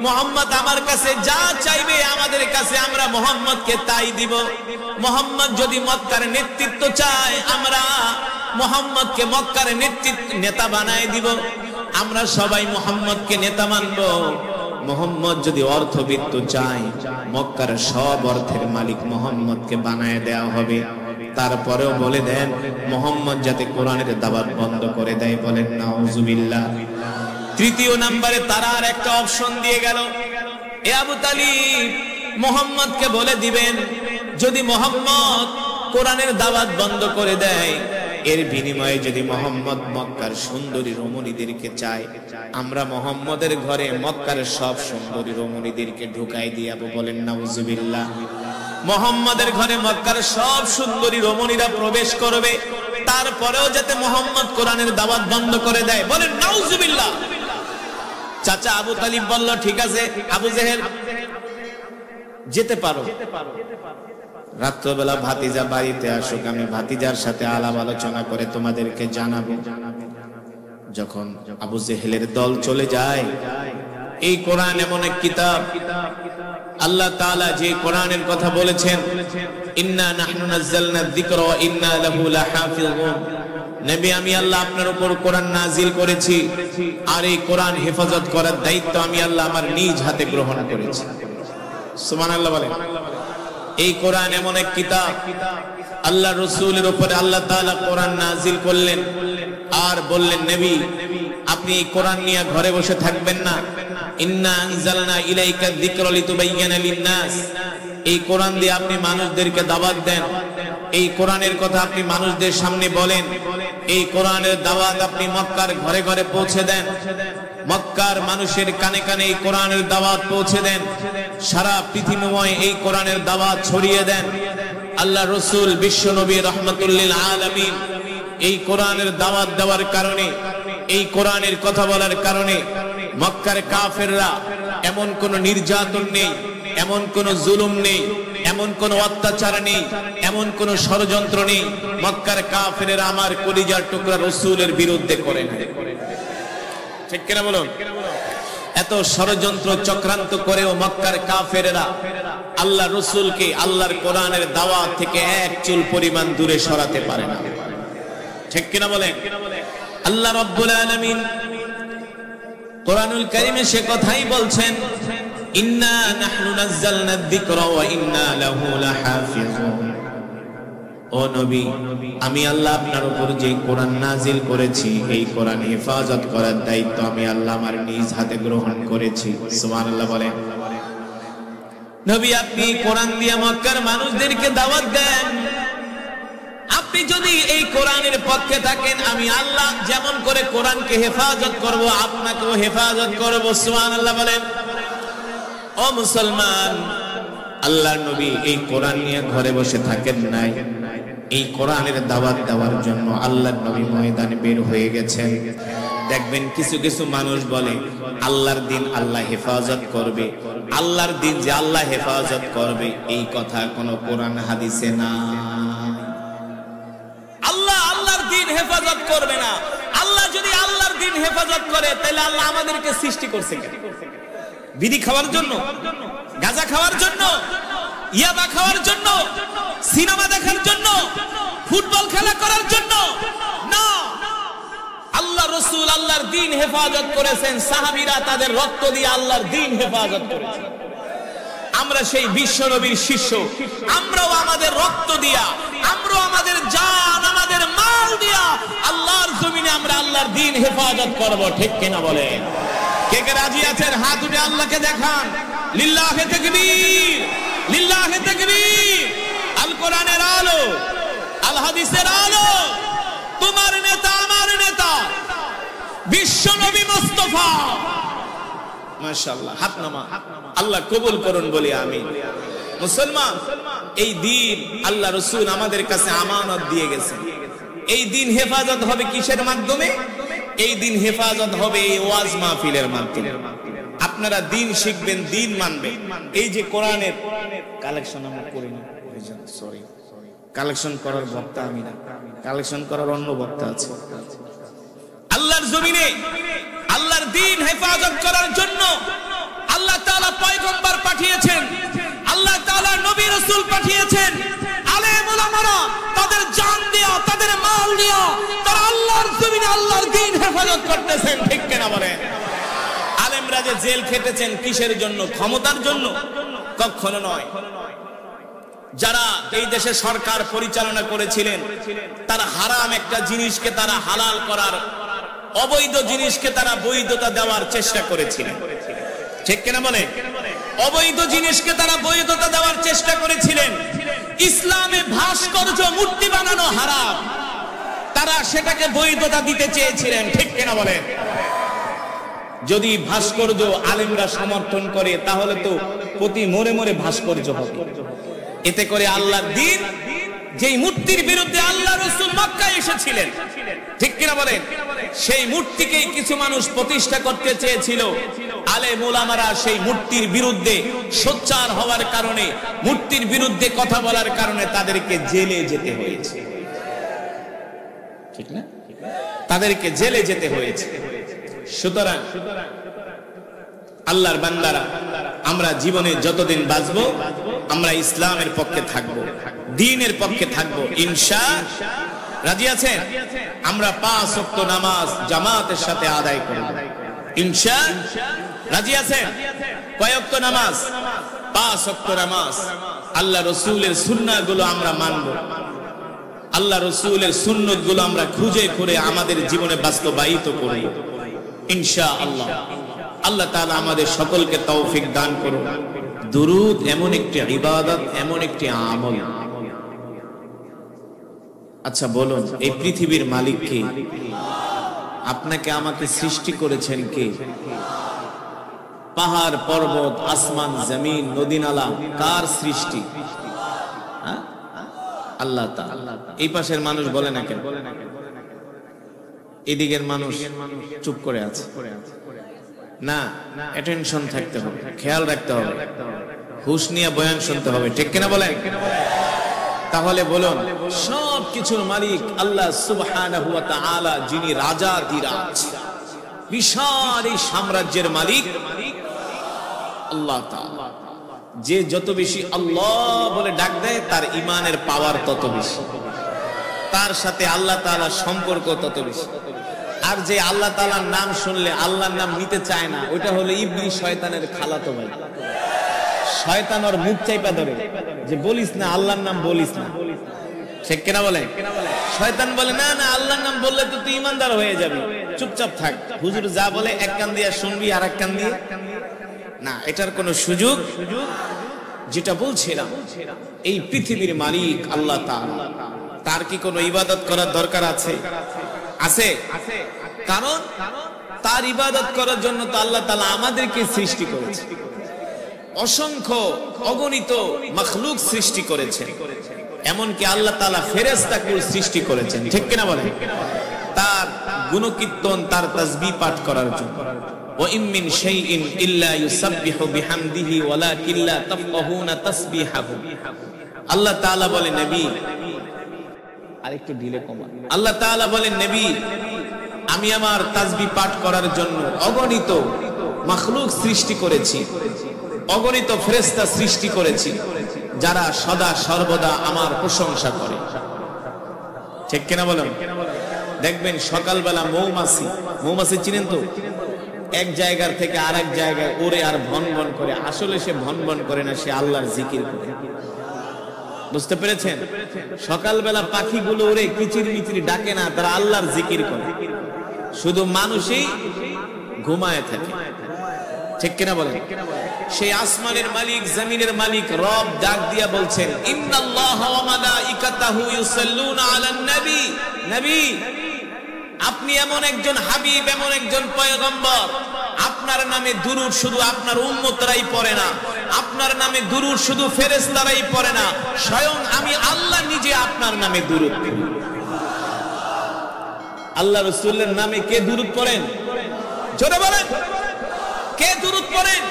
মুহাম্মদ আমার কাছে যা চাইবে আমাদের কাছে আমরা মুহাম্মদকে তাই দিব। মুহাম্মদ যদি মক্কার নেতৃত্ব চায়, আমরা মুহাম্মদকে মক্কার নেতা বানায় দিব, আমরা সবাই মুহাম্মদকে নেতা মানব। মুহাম্মদ যদি অর্থবিত্ত চায়, মক্কার সব অর্থের মালিক মুহাম্মদকে বানায় দেওয়া হবে। তারপরেও বলে দেন মুহাম্মদ যাতে কোরআনের দাওয়াত বন্ধ করে দেয়। বলেন নাউজুবিল্লাহ। তৃতীয় নম্বরে তারা আর একটা অপশন দিয়ে গেল, এ আবু তালিব, মুহাম্মদকে বলে দিবেন যদি মুহাম্মদ কোরআনের দাওয়াত বন্ধ করে দেয়, এর বিনিময়ে যদি মুহাম্মদ মক্কার সুন্দরী রমণীদেরকে চায়, আমরা মুহাম্মদের ঘরে মক্কার সব সুন্দরী রমণীদেরকে ঢুকাই দিয়াবো। বলেন নাউজুবিল্লাহ। মুহাম্মদের ঘরে মক্কার সব সুন্দরী রমণীরা প্রবেশ করবে, তারপরেও যাতে মুহাম্মদ কোরআনের দাওয়াত বন্ধ করে দেয়। বলেন নাউজুবিল্লাহ। চাচা আবু তালিব বলল, ঠিক আছে আবু জেহেল, যেতে পারো। রাত্রবেলা ভাতিজা বাড়িতে আসুক, আমি ভাতিজার সাথে আলাপ আলোচনা করে তোমাদেরকে জানাবো। যখন আবু জেহেলের দল চলে যায়, এই কোরআন এমন এক কিতাব, আল্লাহ তাআলা যে কোরআনের কথা বলেছেন, ইন্না নাহনু নাযালনা যিকরা ওয়া ইন্না লাহু লাহাফিজুন, নবী আমি আল্লাহ আপনার উপর কোরআন নাজিল করেছি, আর এই কোরআন হেফাজত করার দায়িত্ব আমি আল্লাহ আমার নিজ হাতে গ্রহণ করেছি। সুবহানাল্লাহ বলেন। এই কোরআন এমন এক কিতাব, আল্লাহ রাসূলের উপরে আল্লাহ তাআলা কোরআন নাজিল করলেন, আর বললেন নবী আপনি এই কোরআন নিয়ে ঘরে বসে থাকবেন না। ইন্না আনজালনা ইলাইকা যিকরা লিতুবাইয়িনা লিন-নাস, এই কোরআন দিয়ে আপনি মানুষদেরকে দাওয়াত দেন, এই কোরআনের কথা আপনি মানুষদের সামনে বলেন, এই কোরআনের দাওয়াত আপনি মক্কার ঘরে ঘরে পৌঁছে দেন, মক্কার মানুষের কানে কানে এই কোরআনের দাওয়াত পৌঁছে দেন, সারা পৃথিবীময় এই কোরআনের দাওয়াত ছড়িয়ে দেন। আল্লাহ রাসূল বিশ্ব নবী রাহমাতুল লিল আলামিন এই কোরআনের দাওয়াত দেওয়ার কারণে, এই কোরআনের কথা বলার কারণে মক্কার কাফেররা এমন কোন নির্যাতন নেই, এমন কোন জুলুম নেই, এমন কোন অত্যাচার নেই, এমন কোন ষড়যন্ত্র নেই মক্কার কাফেররা আমার কলিজার টুকরা রাসূলের বিরুদ্ধে করে না। ঠিক কিনা বলুন? এত ষড়যন্ত্র চক্রান্ত করেও মক্কার কাফেররা আল্লাহ রাসূলকে আল্লাহর কোরআনের দাওয়াত থেকে এক চুল পরিমাণ দূরে সরাতে পারে না। ঠিক কিনা বলেন? আল্লাহ রাব্বুল আলামিন কোরআনুল কারীমে সে কথাই বলছেন, ইন্না নাহনু নাযালনা যিকরা ওয়া ইন্না লাহু লাহাফিজুন। ও নবী, আমি আল্লাহ আপনার উপর যে কোরআন নাজিল করেছি, এই কোরআন হেফাজত করার দায়িত্ব আমি আল্লাহ আমার নিজ হাতে গ্রহণ করেছি। সুবহানাল্লাহ বলেন। নবী আপনি কোরআন দিয়ে মক্কার মানুষদেরকে দাওয়াত দেন, আপনি যদি এই কোরআনের পক্ষে থাকেন, আমি আল্লাহ যেমন করে কোরআনকে হেফাজত করব, আপনাকেও হেফাজত করব। সুবহানাল্লাহ বলেন। ও মুসলমান, আল্লাহর নবী এই কোরআন নিয়ে ঘরে বসে থাকেন নাই, এই কোরআনের দাওয়াত দেওয়ার জন্য আল্লাহর নবী ময়দানে বের হয়ে গেছেন। দেখবেন কিছু কিছু মানুষ বলে আল্লাহর দিন আল্লাহ হেফাজত করবে, আল্লাহর দিন যে আল্লাহ হেফাজত করবে এই কথা কোনো কোরআন হাদিসে না। আল্লাহ আল্লাহর দিন হেফাজত করবে না। আল্লাহ যদি আল্লাহর দিন হেফাজত করে তাহলে আল্লাহ আমাদেরকে সৃষ্টি করছে কেন? বিড়ি খাওয়ার জন্য, গাঁজা খাওয়ার জন্য, ইয়াবা খাওয়ার জন্য, সিনেমা দেখার জন্য, ফুটবল খেলা করার জন্য না। আল্লাহ রাসূল আল্লাহর দ্বীন হেফাজত করেছেন, সাহাবীরা তাদের রক্ত দিয়ে আল্লাহর দ্বীন হেফাজত করেছেন। আমরা সেই বিশ্ব নবীর শিষ্য, আমরাও আমাদের রক্ত দিয়া, আমরাও আমাদের জান, আমাদের মাল দিয়া আল্লাহর জমিনে আমরা আল্লাহর দ্বীন হেফাজত করব। ঠিক কিনা বলেন? কে কে রাজি আছেন? হাত উঠে আল্লাহকে দেখান। লিল্লাহে তাকবীর, লিল্লাহে তাকবীর। আল কোরআনের আলো, আল হাদিসের আলো, তোমার নেতা আমার নেতা বিশ্ব নবী মুস্তাফা। মাশাআল্লাহ, হাত নামা। আল্লাহ কবুল করুন বলি আমিন। মুসলমান, এই দ্বীন আল্লাহ রাসূল আমাদের কাছে আমানত দিয়ে গেছেন। এই দ্বীন হেফাজত হবে কিসের মাধ্যমে? এই দ্বীন হেফাজত হবে এই ওয়াজ মাহফিলের মাধ্যমে। আপনারা দ্বীন শিখবেন, দ্বীন মানবেন। এই যে কোরআনের কালেকশন আমরা করি না, সরি, কালেকশন করার বক্তা আমি না, কালেকশন করার অন্য বক্তা আছে। আল্লাহর জমিনে আল্লাহর দ্বীন হেফাজত করার জন্য আল্লাহ তাআলা পয়গম্বর পাঠিয়েছেন, আল্লাহ তাআলা নবী রাসূল পাঠিয়েছেন। আলেম উলামারা তাদের জান দিয়া, তাদের মাল দিয়া তারা আল্লাহর জমিনে আল্লাহর দ্বীন হেফাজত করতেছেন। ঠিক কিনা বলেন? আলেমরা যে জেল খেটেছেন কিসের জন্য? ক্ষমতার জন্য? কখনো নয়। যারা এই দেশে সরকার পরিচালনা করেছিলেন তারা হারাম একটা জিনিসকে তারা হালাল করার, অবৈধ জিনিসকে তারা বৈধতা দেওয়ার চেষ্টা করেছিলেন। ঠিক কিনা বলে? অবৈধ জিনিসকে তারা বৈধতা দেওয়ার চেষ্টা করেছিলেন। ইসলামে ভাস্কর্য, মূর্তি বানানো হারাম, তারা সেটাকে বৈধতা দিতে চেয়েছিলেন। ঠিক কিনা বলে? যদি ভাস্কর্য আলেমরা সমর্থন করে তাহলে তো প্রতি মোড়ে মোড়ে ভাস্কর্য হবে। এতে করে আল্লাহর দ্বীন, যেই মূর্তির বিরুদ্ধে আল্লাহ রাসূল মক্কায় এসেছিলেন, ঠিক কিনা বলেন, সেই মূর্তিকেই কিছু মানুষ প্রতিষ্ঠা করতে চেয়েছিল। আলেম উলামারা সেই মূর্তির বিরুদ্ধে সোচ্চার হওয়ার কারণে, মূর্তির বিরুদ্ধে কথা বলার কারণে তাদেরকে জেলে যেতে হয়েছে। ঠিক না? তাদেরকে জেলে যেতে হয়েছে। সুতরাং আল্লাহর বান্দারা, আমরা জীবনে যতদিন বাঁচবো আমরা ইসলামের পক্ষে থাকবো, দ্বীনের পক্ষে থাকবো, ইনশাআল্লাহ। রাজি আছেন? আমরা 5 ওয়াক্ত নামাজ জামাতের সাথে আদায় করব, ইনশাআল্লাহ। রাজি আছেন? কয় ওয়াক্ত নামাজ? 5 ওয়াক্ত নামাজ। আল্লাহ রাসূলের সুন্নাহগুলো আমরা মানব, আল্লাহ রাসূলের সুন্নতগুলো আমরা খুঁজে করে আমাদের জীবনে বাস্তবায়িত করব, ইনশাআল্লাহ। আল্লাহ তাআলা আমাদের সকলকে তৌফিক দান করুন। দুরূদ এমন একটি ইবাদত, এমন একটি আমল। আচ্ছা বলুন, এই পৃথিবীর মালিক কে? আপনাকে আমাকে সৃষ্টি করেছেন কে? পাহাড় পর্বত, আসমান জমিন, নদী নালা কার সৃষ্টি? আল্লাহ তাআলা। এই পাশের মানুষ বলে না কেন? এদিকের মানুষ চুপ করে আছে। না, অ্যাটেনশন থাকতে হবে, খেয়াল রাখতে হবে, হুঁশ নিয়ে বয়ান শুনতে হবে। ঠিক কিনা বলেন? তাহলে বলুন, সব কিছুর মালিক আল্লাহ সুবহানাহু ওয়া তাআলা, যিনি রাজাধিরাজ, বিশাল এই সাম্রাজ্যের মালিক আল্লাহ তাআলা। যে যত বেশি আল্লাহ বলে ডাক দেয় তার ঈমানের পাওয়ার তত বেশি, তার সাথে আল্লাহ তাআলার সম্পর্ক তত বেশি। আর যে আল্লাহ তাআলার নাম শুনলে আল্লাহর নাম নিতে চায় না, ওইটা হলো ইবলিস, শয়তানের খালাতো ভাই। শয়তান ওর মুখ চাইপা ধরে যে বলিস না, আল্লাহর নাম বলিস না। ঠিক কিনা বলে? শয়তান বলে না না, আল্লাহর নাম বললে তো তুই ঈমানদার হয়ে যাবি, চুপচাপ থাক, হুজুর যা বলে এক কান দিয়ে শুনবি আর এক কান দিয়ে না। এটার কোনো সুযোগ। যেটা বলছিলাম, এই পৃথিবীর মালিক আল্লাহ তাআলা, তার কি কোনো ইবাদত করার দরকার আছে? আছে। কারণ তার ইবাদত করার জন্য তো আল্লাহ তাআলা আমাদেরকে সৃষ্টি করেছে। অসংখ্য অগণিত মাখলুক সৃষ্টি করেছেন, এমনকি আল্লাহ তাআলা ফেরেশতাকে সৃষ্টি করেছেন, ঠিক কিনা বলেন? তার গুণকীর্তন, তার তাসবিহ পাঠ করার জন্য। ওয়া ইম মিন শাইইন ইল্লা ইউসাব্বিহু বিহামদিহি ওয়ালাকিন লা তাফকাহুনা তাসবিহাহু। আল্লাহ তাআলা বলেন নবী, আরেকটু ঢিলে কমা। আল্লাহ তাআলা বলেন নবী, আমি আমার তাসবিহ পাঠ করার জন্য অগণিত মাখলুক সৃষ্টি করেছি, অগণিত ফেরেশতা সৃষ্টি করেছি, যারা সদা সর্বদা আমার প্রশংসা করে, ঠিক কিনা বলেন? দেখবেন সকালবেলা মৌমাছি চিনেন তো, এক জায়গার থেকে আরেক জায়গায় ওরে আর ভন ভন করে, আসলে সে ভন ভন করে না, সে আল্লাহর জিকির করে। বুঝতে পেরেছেন? সকালবেলা পাখিগুলো ওরে কিচির মিচির ডাকে না, তারা আল্লাহর জিকির করে। শুধু মানুষই ঘুমায় থাকে, ঠিক কিনা বলেন? সেই আসমানের মালিক, জমিনের মালিক রব ডাক দিয়া বলছেন, ইন্নাল্লাহা ওয়া মালাইকাতাহু ইউসাল্লুনা আলান নবী। নবী, আপনি এমন একজন হাবিব, এমন একজন পয়গম্বর, আপনার নামে দুরূদ শুধু আপনার উম্মতরাই পড়ে না, আপনার নামে দুরূদ শুধু ফেরেশতারাই পড়ে না, স্বয়ং আমি আল্লাহ নিজে আপনার নামে দুরূদ পড়ি। আল্লাহ রাসূলের নামে কে দুরূদ পড়েন? জোরে বলেন, কে দুরূদ পড়েন?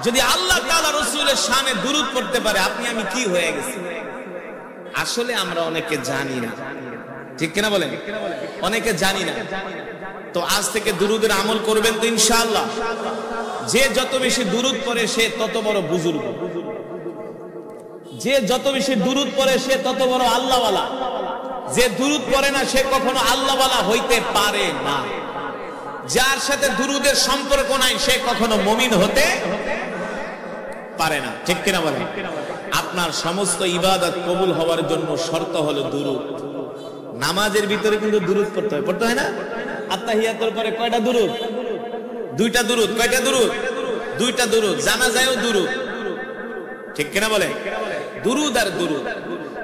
যদি আল্লাহ তাআলা রাসূলের শানে দুরূদ পড়তে পারে, আপনি আমি কি হয়ে গেছি? আসলে আমরা অনেকে জানি না, ঠিক কিনা বলেন? অনেকে জানি না। তো আজ থেকে দুরূদের আমল করবেন তো ইনশাআল্লাহ। যে যত বেশি দুরূদ পড়ে সে তত বড় বুজুর্গ, যে যত বেশি দুরূদ পড়ে সে তত বড় আল্লাহওয়ালা, যে দুরূদ পড়ে না সে কখনো আল্লাহওয়ালা হইতে পারে না। যার সাথে দুরূদের সম্পর্ক নাই সে কখনো মুমিন হতে পারে না, ঠিক কিনা বলেন? আপনার সমস্ত ইবাদত কবুল হওয়ার জন্য শর্ত হলো দুরূদ। নামাজের ভিতরে কিন্তু দুরূদ পড়তে হয়, পড়তে হয় না? আত্তাহিয়াতুর পরে কয়টা দুরূদ? দুইটা দুরূদ। কয়টা দুরূদ? দুইটা দুরূদ। জানাজায়ও দুরূদ, ঠিক কিনা বলেন? দুরূদ আর দুরূদ।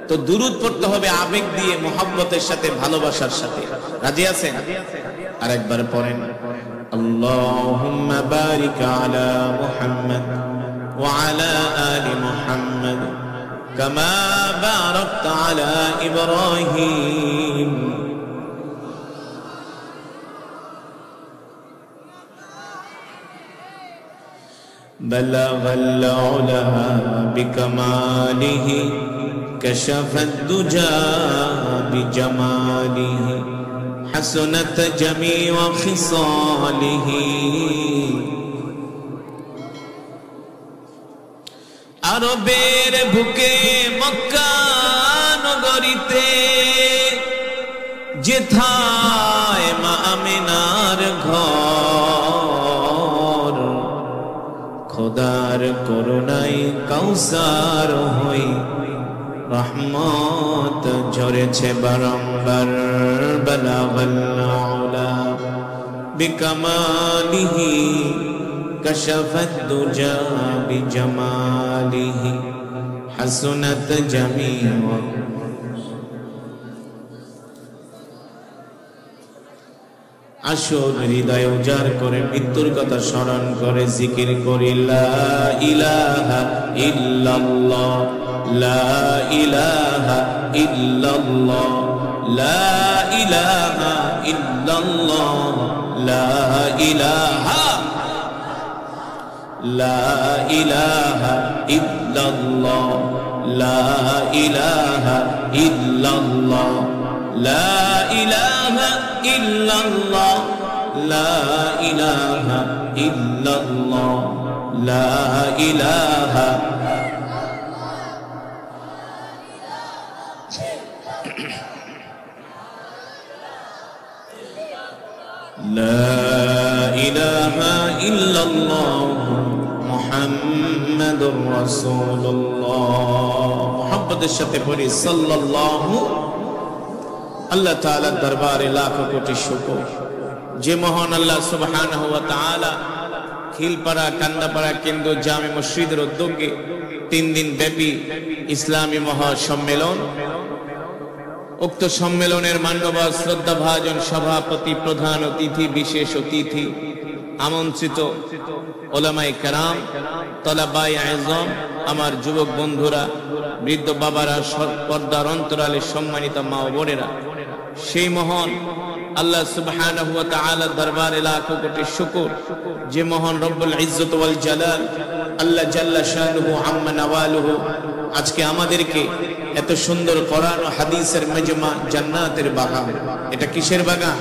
তো দুরূদ পড়তে হবে আবেগ দিয়ে, মোহাব্বতের সাথে, ভালোবাসার সাথে। রাজি আছেন? আরেকবার পড়েন, আল্লাহুম্মা বারিক আলা মুহাম্মাদ ওয়া আলা আলি মুহাম্মাদ কামা বারাকতা আলা ইব্রাহিম। বালাগাল উলা বিকামালিহি কাশাফাদ দুজা বিজামালিহি হাসনাত জামিউ খিসালিহি। আরবের বুকে মক্কা নগরীতে যেথায় মা আমিনার ঘর, খোদার করুণায় কাউসার হই রহমত ঝরেছে বারংবার। বালাগাল উলা বিকামালিহি কাশাফাদ দুজা বিজামালিহি হাসনাত জামিউ। আসুন হৃদয় উজাড় করে মৃত্যুর কথা স্মরণ করে জিকির করি, লা ইলাহা ইল্লাল্লাহ, লা ইলাহা ইল্লাল্লাহ, লা ইলাহা ইল্লাল্লাহ, লা ইলাহা, লা ইলাহা ইল্লাল্লাহ, লা ইলাহা ইল্লাল্লাহ, লা ইলাহা ইল্লাল্লাহ, লা ইলাহা ইল্লাল্লাহ, লা ইলাহা। লা ইলাহা ইল্লাল্লাহ মুহাম্মাদুর রাসূলুল্লাহ। মুহাম্মাদের সাথে পড়ি সাল্লাল্লাহু। আল্লাহ তাআলার দরবারে লাখ কোটি শুকর, যে মহান আল্লাহ সুবহানাহু ওয়া তাআলা খিলপাড়া কান্দাপাড়া কেন্দ্র জামে মসজিদের উদ্যোগে 3 দিন ব্যাপী ইসলামী মহাসম্মেলন, উক্ত সম্মেলনের মান্যবর শ্রদ্ধাভাজন সভাপতি, প্রধান অতিথি, বিশেষ অতিথি, আমন্ত্রিত ওলামায়ে কেরাম, তলাবাই আযম, আমার যুবক বন্ধুরা, বৃদ্ধ বাবারা, পর্দার অন্তরালে সম্মানিত মা ও বোনেরা, সেই মহান আল্লাহ সুবহানাহু ওয়া তাআলার দরবারে লাখো কোটি শুকর, যে মহান রব্বুল ইজ্জত ওয়াল জালাল আল্লাহ জাল্লা শানুহু আম্মা নাওয়ালুহু আজকে আমাদেরকে এত সুন্দর কোরআন ও হাদিসের মেজমা, জান্নাতের বাগান। এটা কিসের বাগান?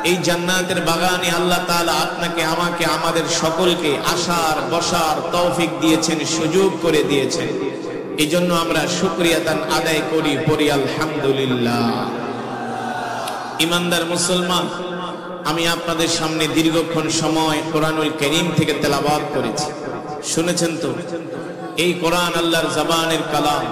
এই জান্নাতের বাগানে আল্লাহ তাআলা আপনাকে, আমাকে, আমাদের সকলকে আসার বসার তৌফিক দিয়েছেন, সুযোগ করে দিয়েছেন। এই জন্য আমরা শুকরিয়া দান আদায় করি, পড়ি আলহামদুলিল্লাহ। ইমানদার মুসলমান, আমি আপনাদের সামনে দীর্ঘক্ষণ সময় কোরআনুল কারীম থেকে তেলাওয়াত করেছি, শুনেছেন তো? এই কোরআন আল্লাহর জবানের কালাম।